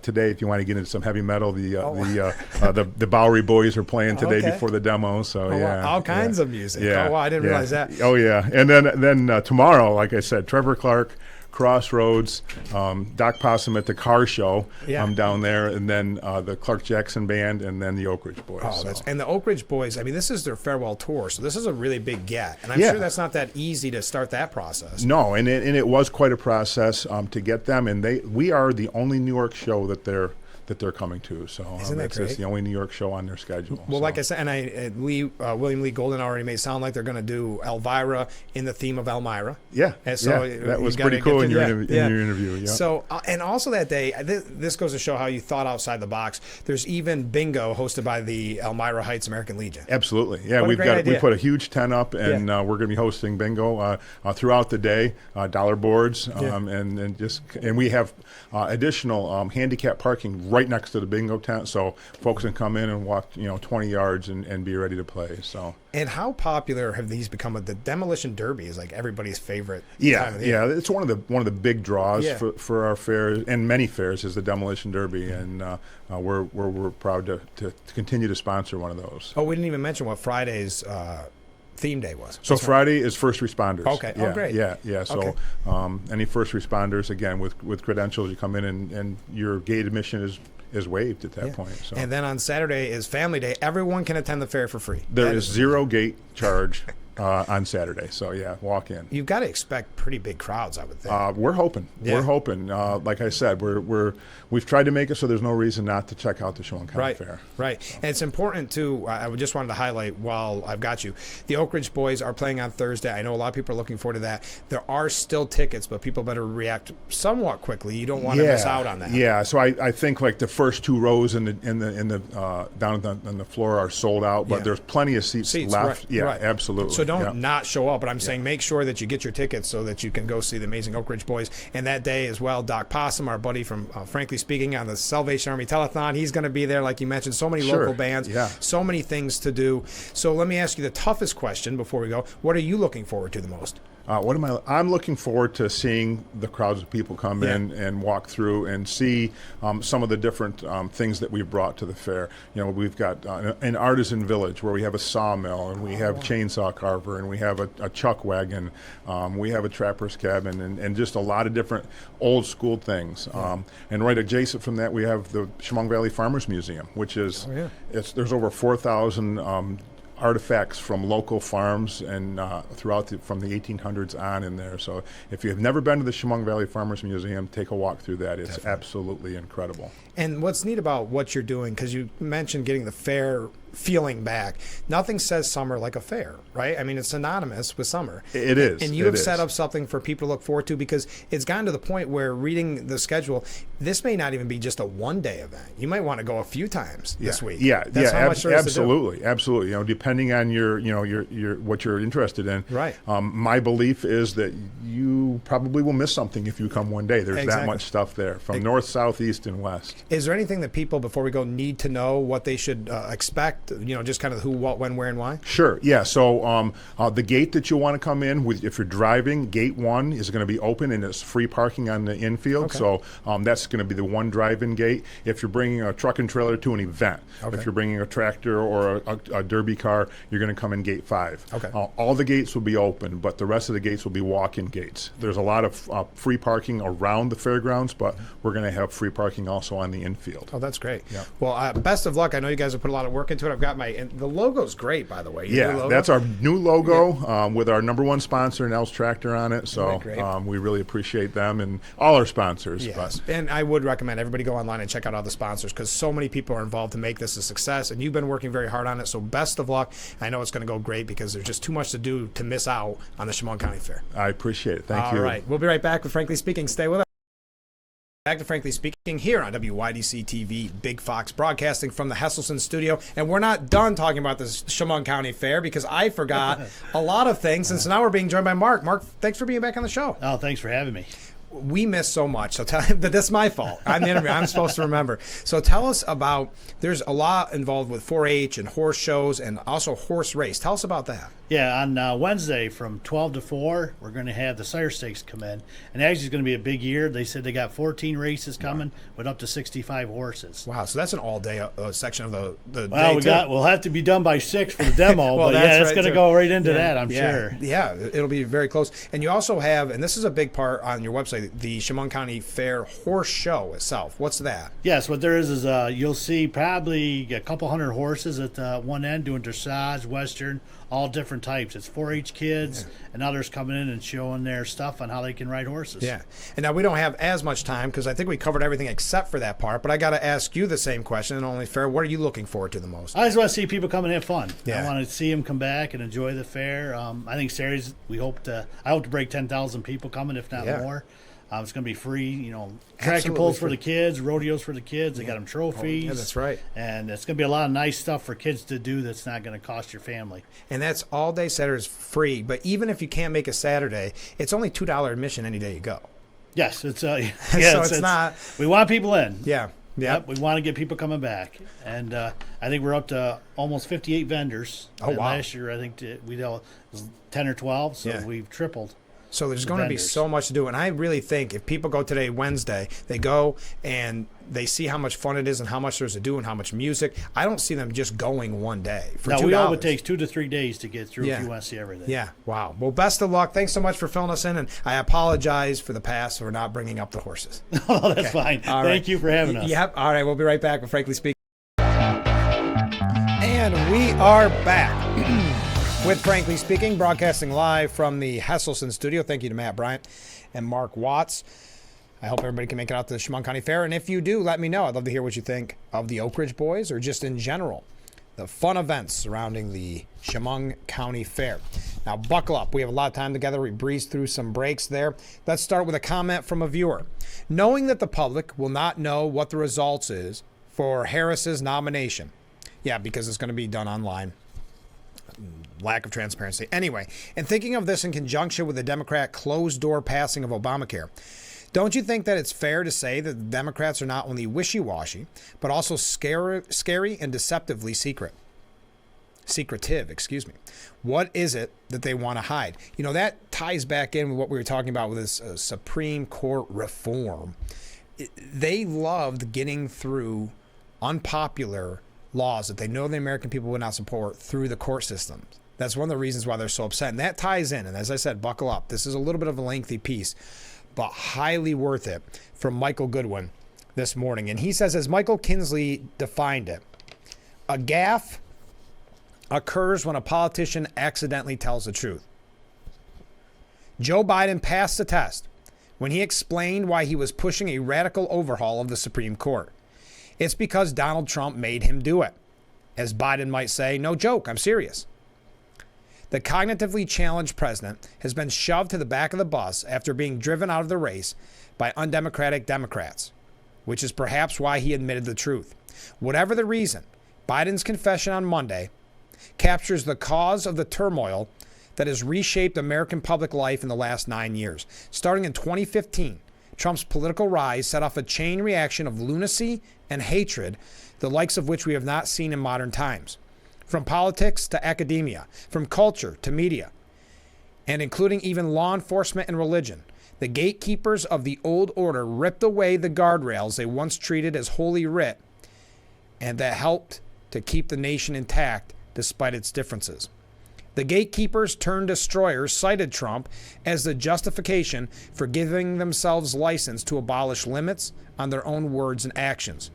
today, if you want to get into some heavy metal, the Bowery Boys are playing today before the demo. So all kinds of music. Yeah. Oh wow, I didn't realize that. Oh yeah, and then tomorrow, like I said, Trevor Clark, Crossroads, Doc Possum at the car show down there, and then the Clark Jackson Band, and then the Oak Ridge Boys. And the Oak Ridge Boys, I mean, this is their farewell tour, so this is a really big get. And I'm sure that's not that easy to start that process. No, and it was quite a process to get them, and we are the only New York show that they're coming to. So it's the only New York show on their schedule. Well, like I said, and William Lee Golden already made it sound like they're going to do Elvira in the theme of Elmira. Yeah, and so that was pretty cool in your interview. Yeah. So, and also that day, this goes to show how you thought outside the box. There's even bingo hosted by the Elmira Heights American Legion. Absolutely, yeah. We put a huge tent up, and we're going to be hosting bingo throughout the day, dollar boards, and we have additional handicap parking right next to the bingo tent, so folks can come in and walk 20 yards and be ready to play. So, and how popular have these become? The Demolition Derby is like everybody's favorite. It's one of the big draws for our fair and many fairs is the Demolition Derby, and we're proud to continue to sponsor one of those. Oh, we didn't even mention what Friday's theme day was. So Friday is first responders. Okay. Yeah, great. Yeah. So any first responders, again, with credentials, you come in and your gate admission is waived at that point. So. And then on Saturday is Family Day. Everyone can attend the fair for free. There is zero gate charge on Saturday. So walk in. You've got to expect pretty big crowds, I would think. We're hoping. Yeah. We're hoping. Like I said, we've tried to make it so there's no reason not to check out the Chemung County Fair. Right. So. And it's important too. I just wanted to highlight while I've got you, the Oak Ridge Boys are playing on Thursday. I know a lot of people are looking forward to that. There are still tickets, but people better react somewhat quickly. You don't want to miss out on that. Yeah. So I think like the first 2 rows in the down on the floor are sold out, but there's plenty of seats left. Right. Yeah, right. absolutely. So don't not show up, but I'm saying make sure that you get your tickets so that you can go see the amazing Oak Ridge Boys. And that day as well, Doc Possum, our buddy from Frankly Speaking on the Salvation Army Telethon, he's going to be there, like you mentioned. So many local bands, so many things to do. So let me ask you the toughest question before we go. What are you looking forward to the most? I'm looking forward to seeing the crowds of people come in and walk through and see some of the different things that we've brought to the fair. You know, we've got an artisan village where we have a sawmill, and we have chainsaw carver, and we have a chuck wagon, we have a trapper's cabin, and just a lot of different old school things. And right adjacent from that, we have the Chemung Valley Farmers Museum, which is there's over 4,000 artifacts from local farms and from the 1800s on in there. So if you have never been to the Chemung Valley Farmers Museum, take a walk through that. It's absolutely incredible. And what's neat about what you're doing, because you mentioned getting the fair feeling back, nothing says summer like a fair, right? I mean, it's synonymous with summer. It is. And you have set up something for people to look forward to, because it's gotten to the point where reading the schedule, this may not even be just a one-day event. You might want to go a few times this week. That's how much there is absolutely. You know, depending on your what you're interested in. Right. My belief is that you probably will miss something if you come one day. There's that much stuff there from north, south, east, and west. Is there anything that people, before we go, need to know what they should expect? You know, just kind of who, what, when, where, and why? Sure, yeah. So the gate that you want to come in with, if you're driving, gate 1 is going to be open, and it's free parking on the infield. So that's going to be the one drive-in gate. If you're bringing a truck and trailer to an event, if you're bringing a tractor or a derby car, you're going to come in gate 5. All the gates will be open, but the rest of the gates will be walk-in gates. There's a lot of free parking around the fairgrounds, but we're going to have free parking also on the infield. Oh, that's great. Yeah. Well, best of luck. I know you guys have put a lot of work into it. I've got the logo's great, by the way. That's our new logo with our #1 sponsor, Nels Tractor, on it. So we really appreciate them and all our sponsors. Yes. And I would recommend everybody go online and check out all the sponsors, because so many people are involved to make this a success, and you've been working very hard on it. So best of luck. I know it's going to go great, because there's just too much to do to miss out on the Chemung County Fair. I appreciate it. Thank you. All right. We'll be right back with Frankly Speaking. Stay with us. Back to Frankly Speaking here on WYDC TV, Big Fox, broadcasting from the Hesselson studio. And we're not done talking about this Chemung County Fair, because I forgot a lot of things. And so now we're being joined by Mark. Mark, thanks for being back on the show. Oh, thanks for having me. We missed so much, so tell him that that's my fault. I'm the interviewer. I'm supposed to remember. So tell us about, there's a lot involved with 4-H and horse shows and also horse race. Tell us about that. Yeah, on Wednesday from 12 to 4, we're going to have the Sire Stakes come in. And actually it's going to be a big year. They said they got 14 races coming with up to 65 horses. Wow, so that's an all-day section of the day, we'll have to be done by 6 for the demo, but it's going to go right into that, I'm sure. Yeah, it'll be very close. And you also have, and this is a big part on your website, the Chemung County Fair Horse Show itself. What's that? Yes, what there is you'll see probably a couple hundred horses at one end doing dressage, western, all different types. It's 4-H kids and others coming in and showing their stuff on how they can ride horses. Yeah. And now we don't have as much time, because I think we covered everything except for that part, but I got to ask you the same question, and only fair. What are you looking forward to the most? I just want to see people come and have fun. Yeah. I want to see them come back and enjoy the fair. I think Saturdays, I hope to break 10,000 people coming, if not more. It's going to be free, tractor pulls for the kids, rodeos for the kids. They got them trophies. Yeah, that's right. And it's going to be a lot of nice stuff for kids to do that's not going to cost your family. And that's all day Saturdays free. But even if you can't make a Saturday, it's only $2 admission any day you go. Yes, it's so it's not. We want people in. Yeah. Yep, we want to get people coming back, and I think we're up to almost 58 vendors. Oh, wow! Last year, I think we dealt 10 or 12, so we've tripled. So there's going to be so much to do. And I really think if people go today, Wednesday, they go and they see how much fun it is and how much there's to do and how much music. I don't see them just going one day for $2. We know it takes 2 to 3 days to get through if you want to see everything. Yeah, wow. Well, best of luck. Thanks so much for filling us in. And I apologize for the past for not bringing up the horses. Oh, that's fine. Thank you for having us. Yep. All right, we'll be right back with Frankly Speaking. And we are back. With Frankly Speaking, broadcasting live from the Hesselson studio. Thank you to Matt Bryant and Mark Watts. I hope everybody can make it out to the Chemung County Fair. And if you do, let me know. I'd love to hear what you think of the Oak Ridge Boys, or just in general, the fun events surrounding the Chemung County Fair. Now, buckle up. We have a lot of time together. We breezed through some breaks there. Let's start with a comment from a viewer. Knowing that the public will not know what the results is for Harris's nomination. Yeah, because it's going to be done online. lack of transparency. Anyway, and thinking of this in conjunction with the Democrat closed-door passing of Obamacare, don't you think that it's fair to say that the Democrats are not only wishy-washy, but also scary and deceptively secretive, excuse me. What is it that they want to hide? You know, that ties back in with what we were talking about with this Supreme Court reform. They loved getting through unpopular laws that they know the American people would not support through the court systems. That's one of the reasons why they're so upset. And that ties in. And as I said, buckle up. This is a little bit of a lengthy piece, but highly worth it, from Michael Goodwin this morning. And he says, as Michael Kinsley defined it, a gaffe occurs when a politician accidentally tells the truth. Joe Biden passed the test when he explained why he was pushing a radical overhaul of the Supreme Court. It's because Donald Trump made him do it. As Biden might say, no joke, I'm serious. The cognitively challenged president has been shoved to the back of the bus after being driven out of the race by undemocratic Democrats, which is perhaps why he admitted the truth. Whatever the reason, Biden's confession on Monday captures the cause of the turmoil that has reshaped American public life in the last 9 years. Starting in 2015, Trump's political rise set off a chain reaction of lunacy and hatred, the likes of which we have not seen in modern times. From politics to academia, from culture to media, and including even law enforcement and religion, the gatekeepers of the old order ripped away the guardrails they once treated as holy writ, and that helped to keep the nation intact despite its differences. The gatekeepers turned destroyers cited Trump as the justification for giving themselves license to abolish limits on their own words and actions.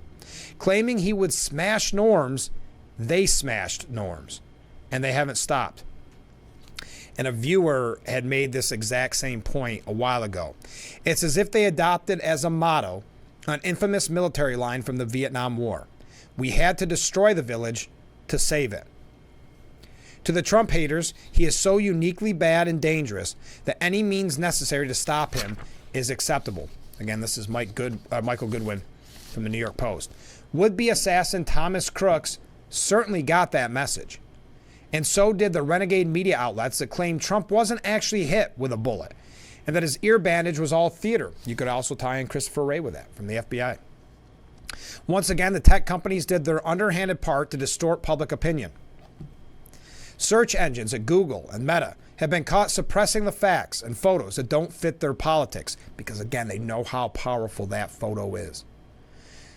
Claiming he would smash norms, they smashed norms, and they haven't stopped. And a viewer had made this exact same point a while ago. It's as if they adopted as a motto an infamous military line from the Vietnam War. We had to destroy the village to save it. To the Trump haters, he is so uniquely bad and dangerous that any means necessary to stop him is acceptable. Again, this is Michael Goodwin from the New York Post. Would-be assassin Thomas Crooks certainly got that message. And so did the renegade media outlets that claimed Trump wasn't actually hit with a bullet and that his ear bandage was all theater. You could also tie in Christopher Wray with that from the FBI. Once again, the tech companies did their underhanded part to distort public opinion. Search engines at Google and Meta have been caught suppressing the facts and photos that don't fit their politics because, again, they know how powerful that photo is.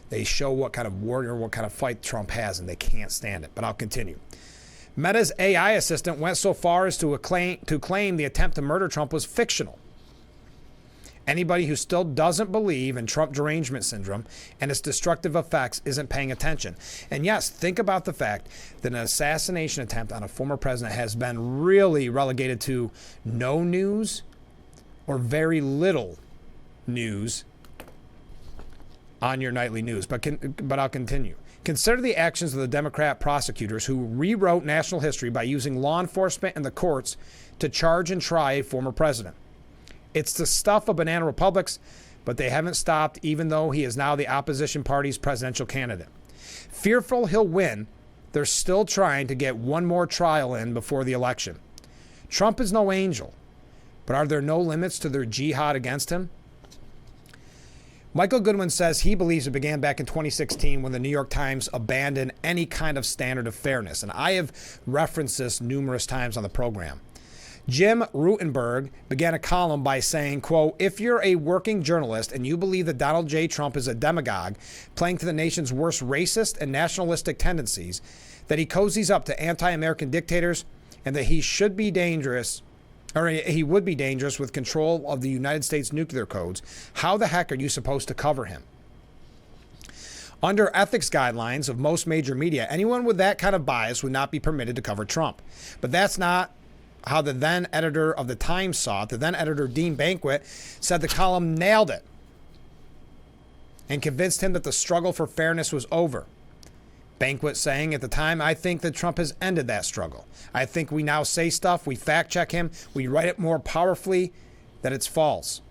They show what kind of warrior, what kind of fight Trump has, and they can't stand it. But I'll continue. Meta's AI assistant went so far as to claim the attempt to murder Trump was fictional. Anybody who still doesn't believe in Trump derangement syndrome and its destructive effects isn't paying attention. And yes, think about the fact that an assassination attempt on a former president has been really relegated to no news or very little news on your nightly news. But I'll continue. Consider the actions of the Democrat prosecutors who rewrote national history by using law enforcement and the courts to charge and try a former president. It's the stuff of banana republics, but they haven't stopped even though he is now the opposition party's presidential candidate. Fearful he'll win, they're still trying to get one more trial in before the election. Trump is no angel, but are there no limits to their jihad against him? Michael Goodwin says he believes it began back in 2016 when the New York Times abandoned any kind of standard of fairness, and I have referenced this numerous times on the program. Jim Rutenberg began a column by saying, quote, if you're a working journalist and you believe that Donald J. Trump is a demagogue playing to the nation's worst racist and nationalistic tendencies, that he cozies up to anti-American dictators, and that he should be dangerous, or he would be dangerous with control of the United States nuclear codes, how the heck are you supposed to cover him? Under ethics guidelines of most major media, anyone with that kind of bias would not be permitted to cover Trump. But that's not how the then editor of the Times saw it. The then editor, Dean Banquet, said the column nailed it and convinced him that the struggle for fairness was over. Banquet saying at the time, I think that Trump has ended that struggle. I think we now say stuff, we fact check him, we write it more powerfully that it's false.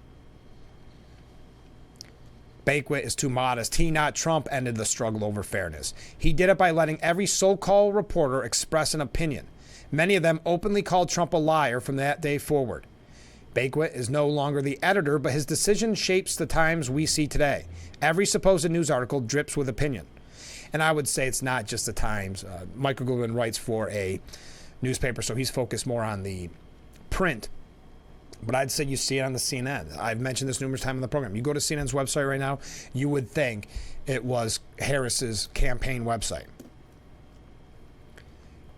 Banquet is too modest. He, not Trump, ended the struggle over fairness. He did it by letting every so-called reporter express an opinion. Many of them openly called Trump a liar from that day forward. Bakewit is no longer the editor, but his decision shapes the Times we see today. Every supposed news article drips with opinion. And I would say it's not just the Times. Michael Goodwin writes for a newspaper, so he's focused more on the print. But I'd say you see it on the CNN. I've mentioned this numerous times on the program. You go to CNN's website right now, you would think it was Harris's campaign website.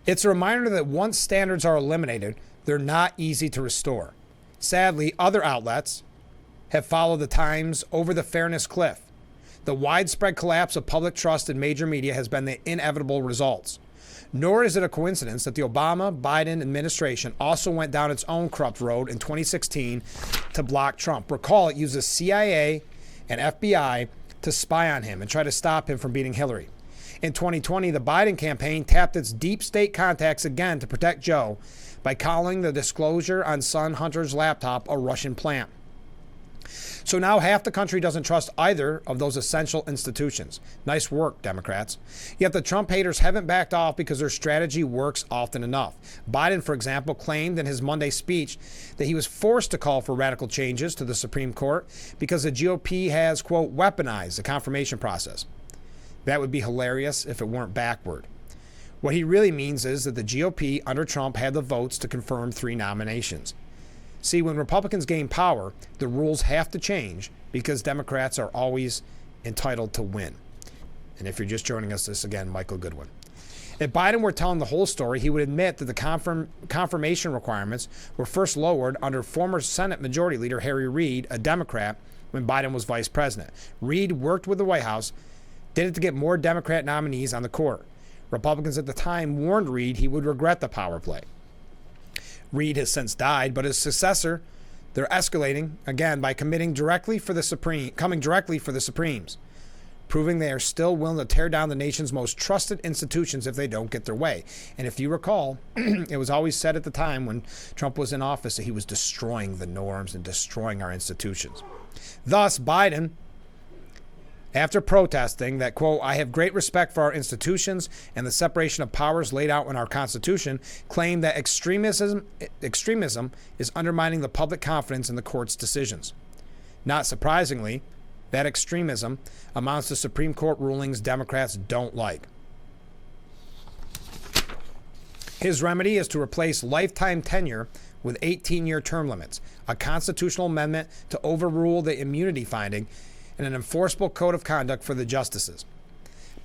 It's a reminder that once standards are eliminated, they're not easy to restore. Sadly, other outlets have followed the Times over the fairness cliff. The widespread collapse of public trust in major media has been the inevitable results. Nor is it a coincidence that the Obama-Biden administration also went down its own corrupt road in 2016 to block Trump. Recall, it used the CIA and FBI to spy on him and try to stop him from beating Hillary. In 2020, the Biden campaign tapped its deep state contacts again to protect Joe by calling the disclosure on son Hunter's laptop a Russian plant. So now half the country doesn't trust either of those essential institutions. Nice work, Democrats. Yet the Trump haters haven't backed off because their strategy works often enough. Biden, for example, claimed in his Monday speech that he was forced to call for radical changes to the Supreme Court because the GOP has, quote, weaponized the confirmation process. That would be hilarious if it weren't backward. What he really means is that the GOP under Trump had the votes to confirm 3 nominations. See, when Republicans gain power, the rules have to change because Democrats are always entitled to win. And if you're just joining us, this again, Michael Goodwin. If Biden were telling the whole story, he would admit that the confirmation requirements were first lowered under former Senate Majority Leader Harry Reid, a Democrat, when Biden was vice president. Reid worked with the White House, did it to get more Democrat nominees on the court. Republicans at the time warned Reid he would regret the power play. Reid has since died, but his successor, they're escalating again by coming directly for the Supremes, proving they are still willing to tear down the nation's most trusted institutions if they don't get their way. And if you recall, it was always said at the time when Trump was in office that he was destroying the norms and destroying our institutions. Thus, Biden, after protesting that, quote, I have great respect for our institutions and the separation of powers laid out in our Constitution, claimed that extremism is undermining the public confidence in the court's decisions. Not surprisingly, that extremism amounts to Supreme Court rulings Democrats don't like. His remedy is to replace lifetime tenure with 18-year term limits, a constitutional amendment to overrule the immunity finding, and an enforceable code of conduct for the justices.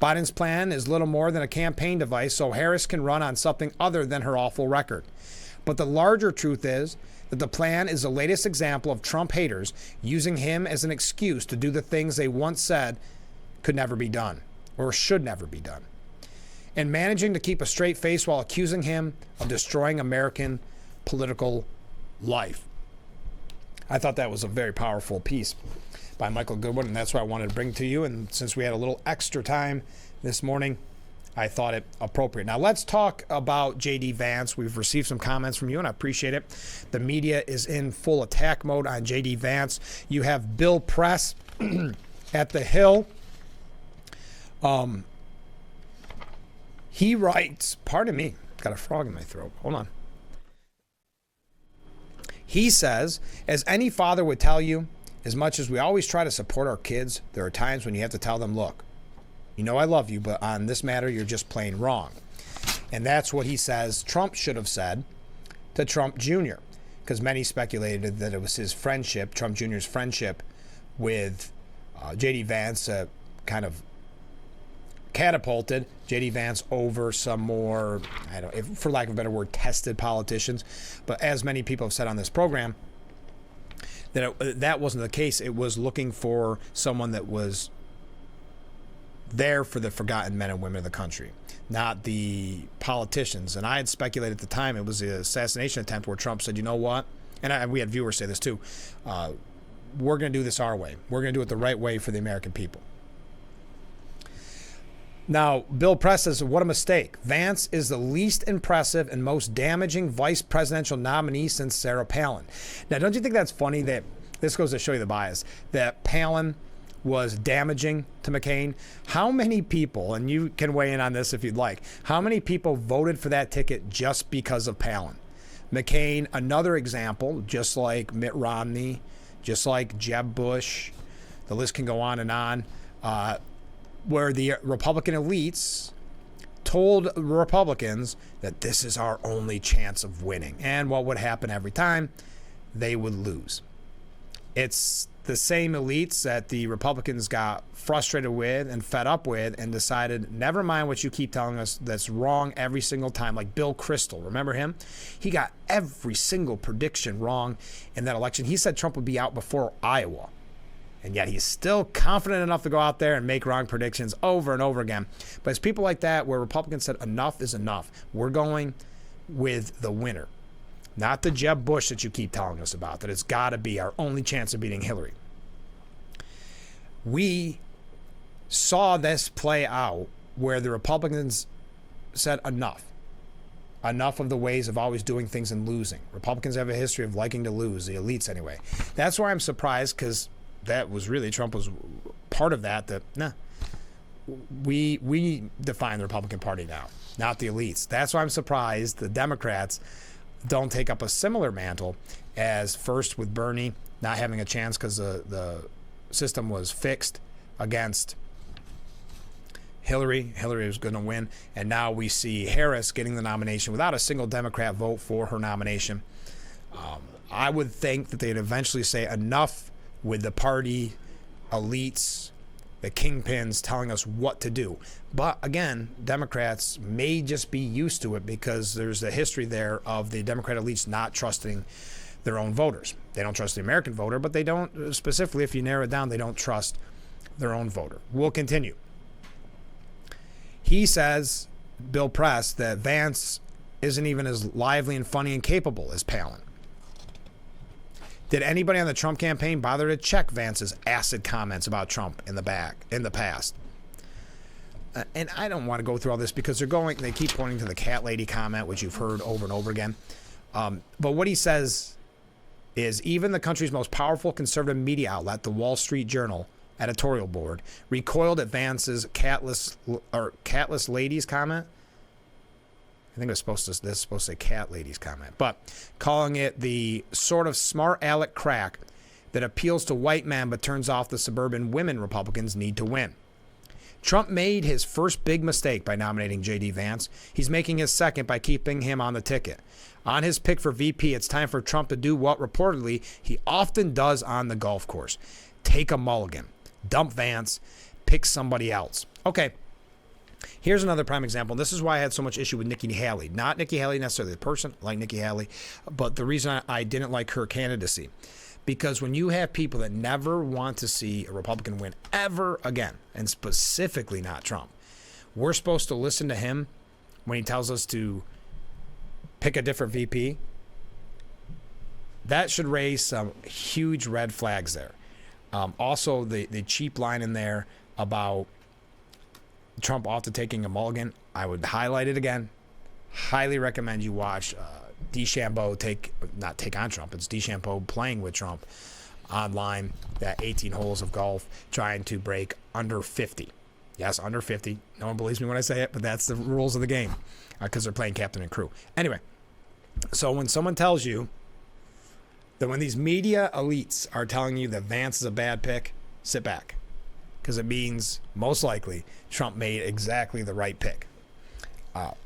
Biden's plan is little more than a campaign device so Harris can run on something other than her awful record. But the larger truth is that the plan is the latest example of Trump haters using him as an excuse to do the things they once said could never be done, or should never be done, and managing to keep a straight face while accusing him of destroying American political life. I thought that was a very powerful piece by Michael Goodwin, and that's what I wanted to bring to you. And since we had a little extra time this morning, I thought it appropriate. Now let's talk about J.D. Vance. We've received some comments from you, and I appreciate it. The media is in full attack mode on J.D. Vance. You have Bill Press at the Hill. He writes, pardon me, got a frog in my throat. Hold on. He says, as any father would tell you, as much as we always try to support our kids, there are times when you have to tell them, look, you know I love you, but on this matter, you're just plain wrong. And that's what he says Trump should have said to Trump Jr., because many speculated that it was his friendship, Trump Jr.'s friendship with J.D. Vance, kind of catapulted J.D. Vance over some more, for lack of a better word, tested politicians. But as many people have said on this program, that wasn't the case. It was looking for someone that was there for the forgotten men and women of the country, not the politicians. And I had speculated at the time it was an assassination attempt where Trump said, you know what? And we had viewers say this too. We're going to do this our way. We're going to do it the right way for the American people. Now, Bill Press says, what a mistake. Vance is the least impressive and most damaging vice presidential nominee since Sarah Palin. Now, don't you think that's funny that this goes to show you the bias, that Palin was damaging to McCain. How many people, and you can weigh in on this if you'd like, how many people voted for that ticket just because of Palin? McCain, another example, just like Mitt Romney, just like Jeb Bush, the list can go on, where the Republican elites told Republicans that this is our only chance of winning. And what would happen every time? They would lose. It's the same elites that the Republicans got frustrated with and fed up with and decided, never mind what you keep telling us that's wrong every single time. Like Bill Kristol, remember him? He got every single prediction wrong in that election. He said Trump would be out before Iowa. And yet he's still confident enough to go out there and make wrong predictions over and over again. But it's people like that where Republicans said enough is enough. We're going with the winner. Not the Jeb Bush that you keep telling us about, that it's got to be our only chance of beating Hillary. We saw this play out where the Republicans said enough. Enough of the ways of always doing things and losing. Republicans have a history of liking to lose, the elites anyway. That's why I'm surprised, because that was really, Trump was part of that, we define the Republican Party now, not the elites. That's why I'm surprised the Democrats don't take up a similar mantle as first with Bernie not having a chance because the system was fixed against Hillary. Hillary was going to win. And now we see Harris getting the nomination without a single Democrat vote for her nomination. I would think that they'd eventually say enough with the party elites, the kingpins telling us what to do. But again, Democrats may just be used to it because there's a history there of the Democrat elites not trusting their own voters. They don't trust the American voter, but they don't, specifically if you narrow it down, they don't trust their own voter. We'll continue. He says, Bill Press, that Vance isn't even as lively and funny and capable as Palin. Did anybody on the Trump campaign bother to check Vance's acid comments about Trump in the past? And I don't want to go through all this because they keep pointing to the cat lady comment, which you've heard over and over again. But what he says is even the country's most powerful conservative media outlet, the Wall Street Journal editorial board, recoiled at Vance's catless ladies comment. I think this is supposed to say cat ladies comment, but calling it the sort of smart aleck crack that appeals to white men but turns off the suburban women Republicans need to win. Trump made his first big mistake by nominating J.D. Vance. He's making his second by keeping him on the ticket. On his pick for VP, it's time for Trump to do what reportedly he often does on the golf course. Take a mulligan. Dump Vance. Pick somebody else. Okay. Here's another prime example. This is why I had so much issue with Nikki Haley. Not Nikki Haley necessarily the person, like Nikki Haley, but the reason I didn't like her candidacy. Because when you have people that never want to see a Republican win ever again, and specifically not Trump, we're supposed to listen to him when he tells us to pick a different VP. That should raise some huge red flags there. Also, the cheap line in there about Trump off to taking a mulligan, I would highlight it again. Highly recommend you watch DeChambeau not take on Trump. It's DeChambeau playing with Trump online, that 18 holes of golf, trying to break under 50. Yes, under 50. No one believes me when I say it, but that's the rules of the game because they're playing captain and crew. Anyway, so when someone tells you that when these media elites are telling you that Vance is a bad pick, sit back. Because it means most likely Trump made exactly the right pick.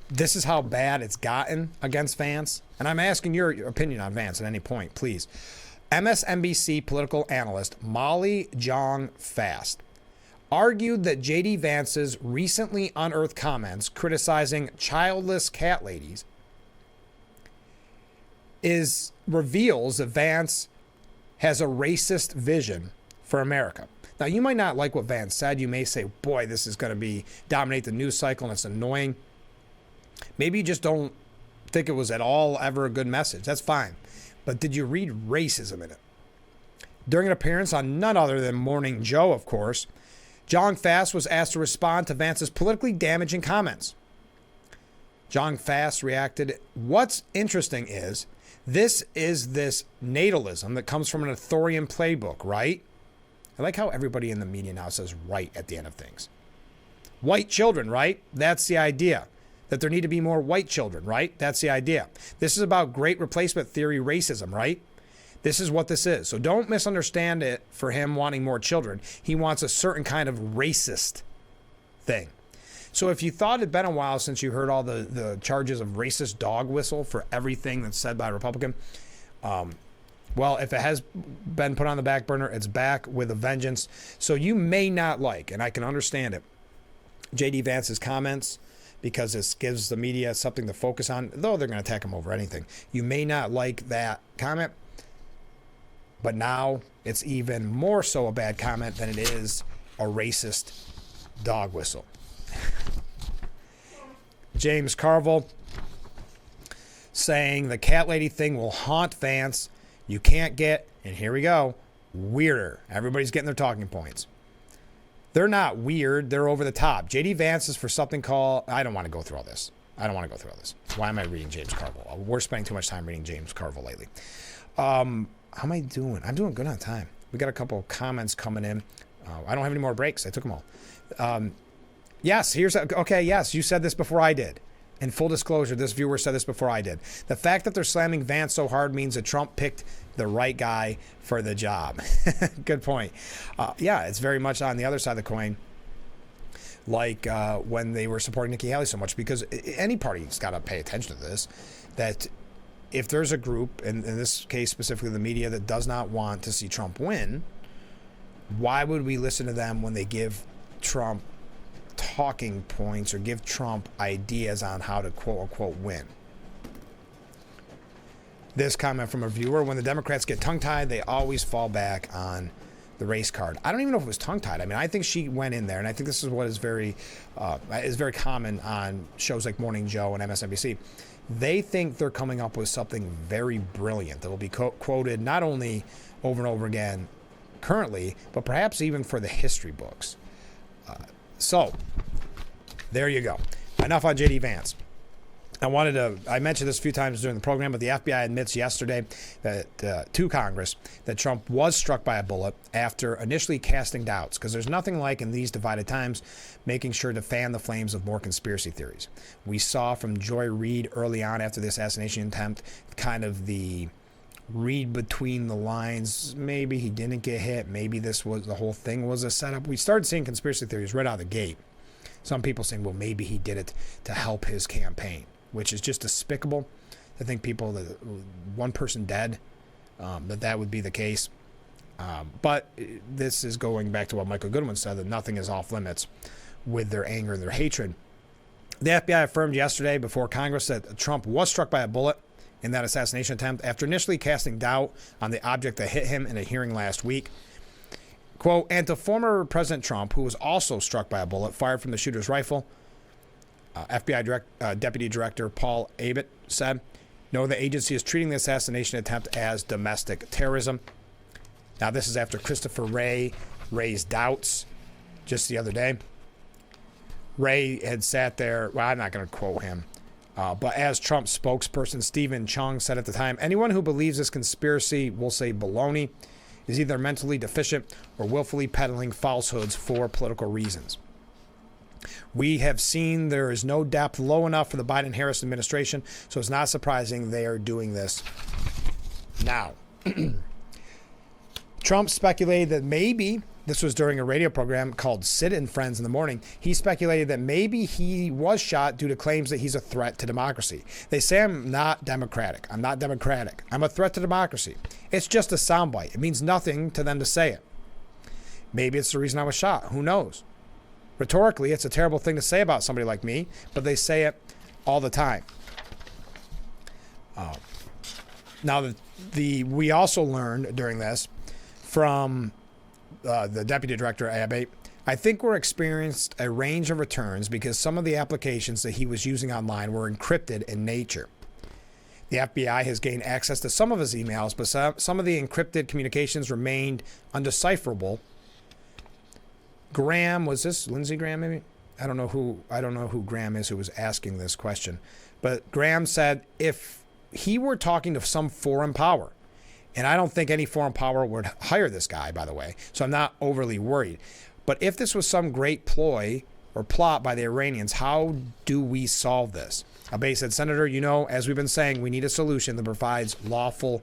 This is how bad it's gotten against Vance. And I'm asking your opinion on Vance at any point, please. MSNBC political analyst Molly Jong-Fast argued that J.D. Vance's recently unearthed comments criticizing childless cat ladies reveals that Vance has a racist vision for America. Now, you might not like what Vance said. You may say, boy, this is going to dominate the news cycle and it's annoying. Maybe you just don't think it was at all ever a good message. That's fine. But did you read racism in it? During an appearance on none other than Morning Joe, of course, Jong-Fast was asked to respond to Vance's politically damaging comments. Jong-Fast reacted, "What's interesting is this natalism that comes from an Arthurian playbook, right?" I like how everybody in the media now says right at the end of things. White children, right? That's the idea. That there need to be more white children, right? That's the idea. This is about great replacement theory racism, right? This is what this is. So don't misunderstand it for him wanting more children. He wants a certain kind of racist thing. So if you thought it'd been a while since you heard all the charges of racist dog whistle for everything that's said by a Republican, well, if it has been put on the back burner, it's back with a vengeance. So you may not like, and I can understand it, J.D. Vance's comments, because this gives the media something to focus on, though they're going to attack him over anything. You may not like that comment, but now it's even more so a bad comment than it is a racist dog whistle. James Carville saying the cat lady thing will haunt Vance. You can't get, and here we go, weirder. Everybody's getting their talking points. They're not weird. They're over the top. J.D. Vance is for something called, I don't want to go through all this. Why am I reading James Carville? We're spending too much time reading James Carville lately. How am I doing? I'm doing good on time. We got a couple comments coming in. I don't have any more breaks. I took them all. Yes, yes, you said this before I did. In full disclosure, this viewer said this before I did. The fact that they're slamming Vance so hard means that Trump picked the right guy for the job. Good point. Yeah, it's very much on the other side of the coin, like when they were supporting Nikki Haley so much, because any party's got to pay attention to this, that if there's a group, and in this case specifically the media, that does not want to see Trump win, why would we listen to them when they give Trump talking points or give Trump ideas on how to quote unquote win? This comment from a viewer: when the Democrats get tongue-tied, they always fall back on the race card. I don't even know if it was tongue-tied. I mean, I think she went in there, and I think this is what is very common on shows like Morning Joe and MSNBC. They think they're coming up with something very brilliant that will be quoted not only over and over again currently, but perhaps even for the history books. So, there you go. Enough on J.D. Vance. I mentioned this a few times during the program, but the FBI admits yesterday that to Congress that Trump was struck by a bullet after initially casting doubts, because there's nothing like in these divided times making sure to fan the flames of more conspiracy theories. We saw from Joy Reid early on after the assassination attempt kind of the read between the lines. Maybe he didn't get hit. Maybe the whole thing was a setup. We started seeing conspiracy theories right out of the gate. Some people saying, well, maybe he did it to help his campaign, which is just despicable. I think people, that one person dead, that would be the case. But this is going back to what Michael Goodwin said, that nothing is off limits with their anger and their hatred. The FBI affirmed yesterday before Congress that Trump was struck by a bullet in that assassination attempt after initially casting doubt on the object that hit him in a hearing last week. Quote, and to former President Trump, who was also struck by a bullet fired from the shooter's rifle, FBI Deputy Director Paul Abbott said, no, the agency is treating the assassination attempt as domestic terrorism. Now, this is after Christopher Wray raised doubts just the other day. Wray had sat there, well, I'm not going to quote him, but as Trump's spokesperson Stephen Chung said at the time, anyone who believes this conspiracy will say baloney, is either mentally deficient or willfully peddling falsehoods for political reasons. We have seen there is no depth low enough for the Biden-Harris administration, so it's not surprising they are doing this now. Trump speculated that maybe, this was during a radio program called Sid and Friends in the Morning, he speculated that maybe he was shot due to claims that he's a threat to democracy. They say I'm not democratic. I'm not democratic. I'm a threat to democracy. It's just a soundbite. It means nothing to them to say it. Maybe it's the reason I was shot. Who knows? Rhetorically, it's a terrible thing to say about somebody like me, but they say it all the time. Now, we also learned during this from the Deputy Director Abbott, I think we're experienced a range of returns because some of the applications that he was using online were encrypted in nature. The FBI has gained access to some of his emails, but some of the encrypted communications remained undecipherable. Graham, was this Lindsey Graham maybe? I don't know who Graham is who was asking this question. But Graham said if he were talking to some foreign power And I don't think any foreign power would hire this guy, by the way. So I'm not overly worried. But if this was some great ploy or plot by the Iranians, how do we solve this? Abbey said, Senator, as we've been saying, we need a solution that provides lawful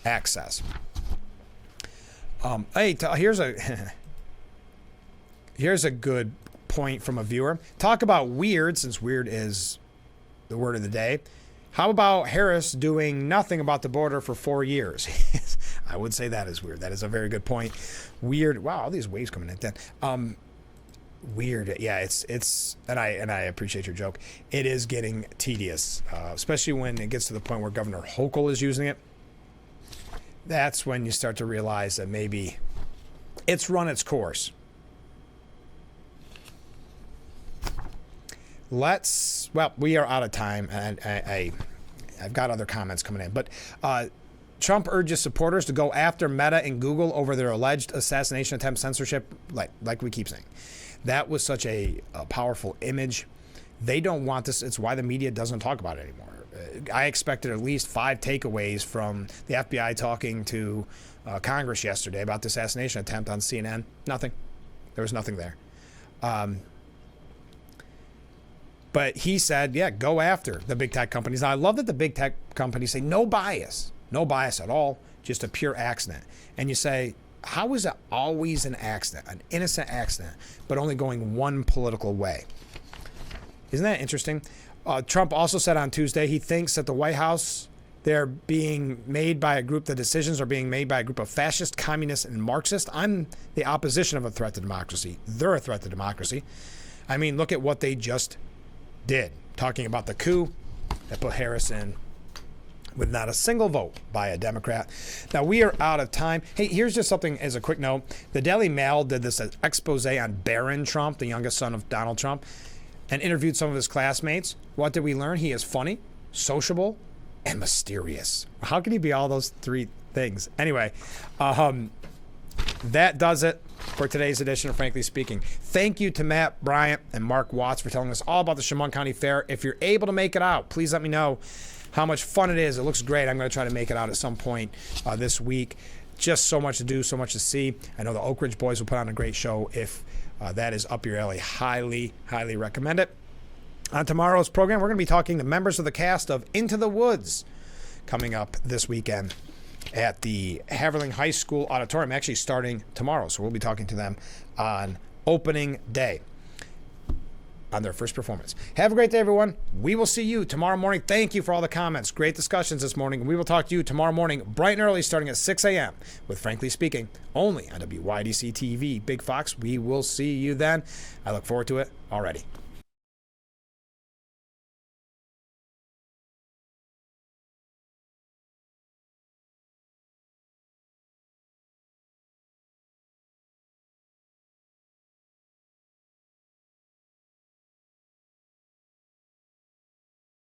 access. Here's a good point from a viewer. Talk about weird, since weird is the word of the day. How about Harris doing nothing about the border for 4 years? I would say that is weird. That is a very good point. Weird. Wow, all these waves coming in. Weird. Yeah, it's and I appreciate your joke. It is getting tedious, especially when it gets to the point where Governor Hochul is using it. That's when you start to realize that maybe it's run its course. We are out of time, and I've got other comments coming in, but Trump urges supporters to go after Meta and Google over their alleged assassination attempt censorship, like we keep saying. That was such a powerful image. They don't want this. It's why the media doesn't talk about it anymore. I expected at least 5 takeaways from the FBI talking to Congress yesterday about the assassination attempt on CNN. Nothing. There was nothing there. But he said, go after the big tech companies. Now, I love that the big tech companies say no bias at all, just a pure accident. And you say, how is it always an accident, an innocent accident, but only going one political way? Isn't that interesting? Trump also said on Tuesday he thinks that the White House, they're being made by a group, the decisions are being made by a group of fascist, communists, and Marxists. I'm the opposition of a threat to democracy. They're a threat to democracy. I mean, look at what they just did, talking about the coup that put Harris in with not a single vote by a Democrat. Now, we are out of time. Hey, here's just something as a quick note. The Daily Mail did this expose on Barron Trump, the youngest son of Donald Trump, and interviewed some of his classmates. What did we learn? He is funny, sociable, and mysterious. How can he be all those 3 things? Anyway, that does it for today's edition of Frankly Speaking. Thank you to Matt Bryant and Mark Watts for telling us all about the Chemung County Fair. If you're able to make it out, please let me know how much fun it is. It looks great. I'm going to try to make it out at some point this week. Just so much to do, so much to see. I know the Oak Ridge boys will put on a great show if that is up your alley. Highly, highly recommend it. On tomorrow's program, we're going to be talking to members of the cast of Into the Woods coming up this weekend at the Haverling High School Auditorium, actually starting tomorrow. So we'll be talking to them on opening day on their first performance. Have a great day, everyone. We will see you tomorrow morning. Thank you for all the comments. Great discussions this morning. We will talk to you tomorrow morning, bright and early, starting at 6 a.m. with Frankly Speaking, only on WYDC TV. Big Fox, we will see you then. I look forward to it already.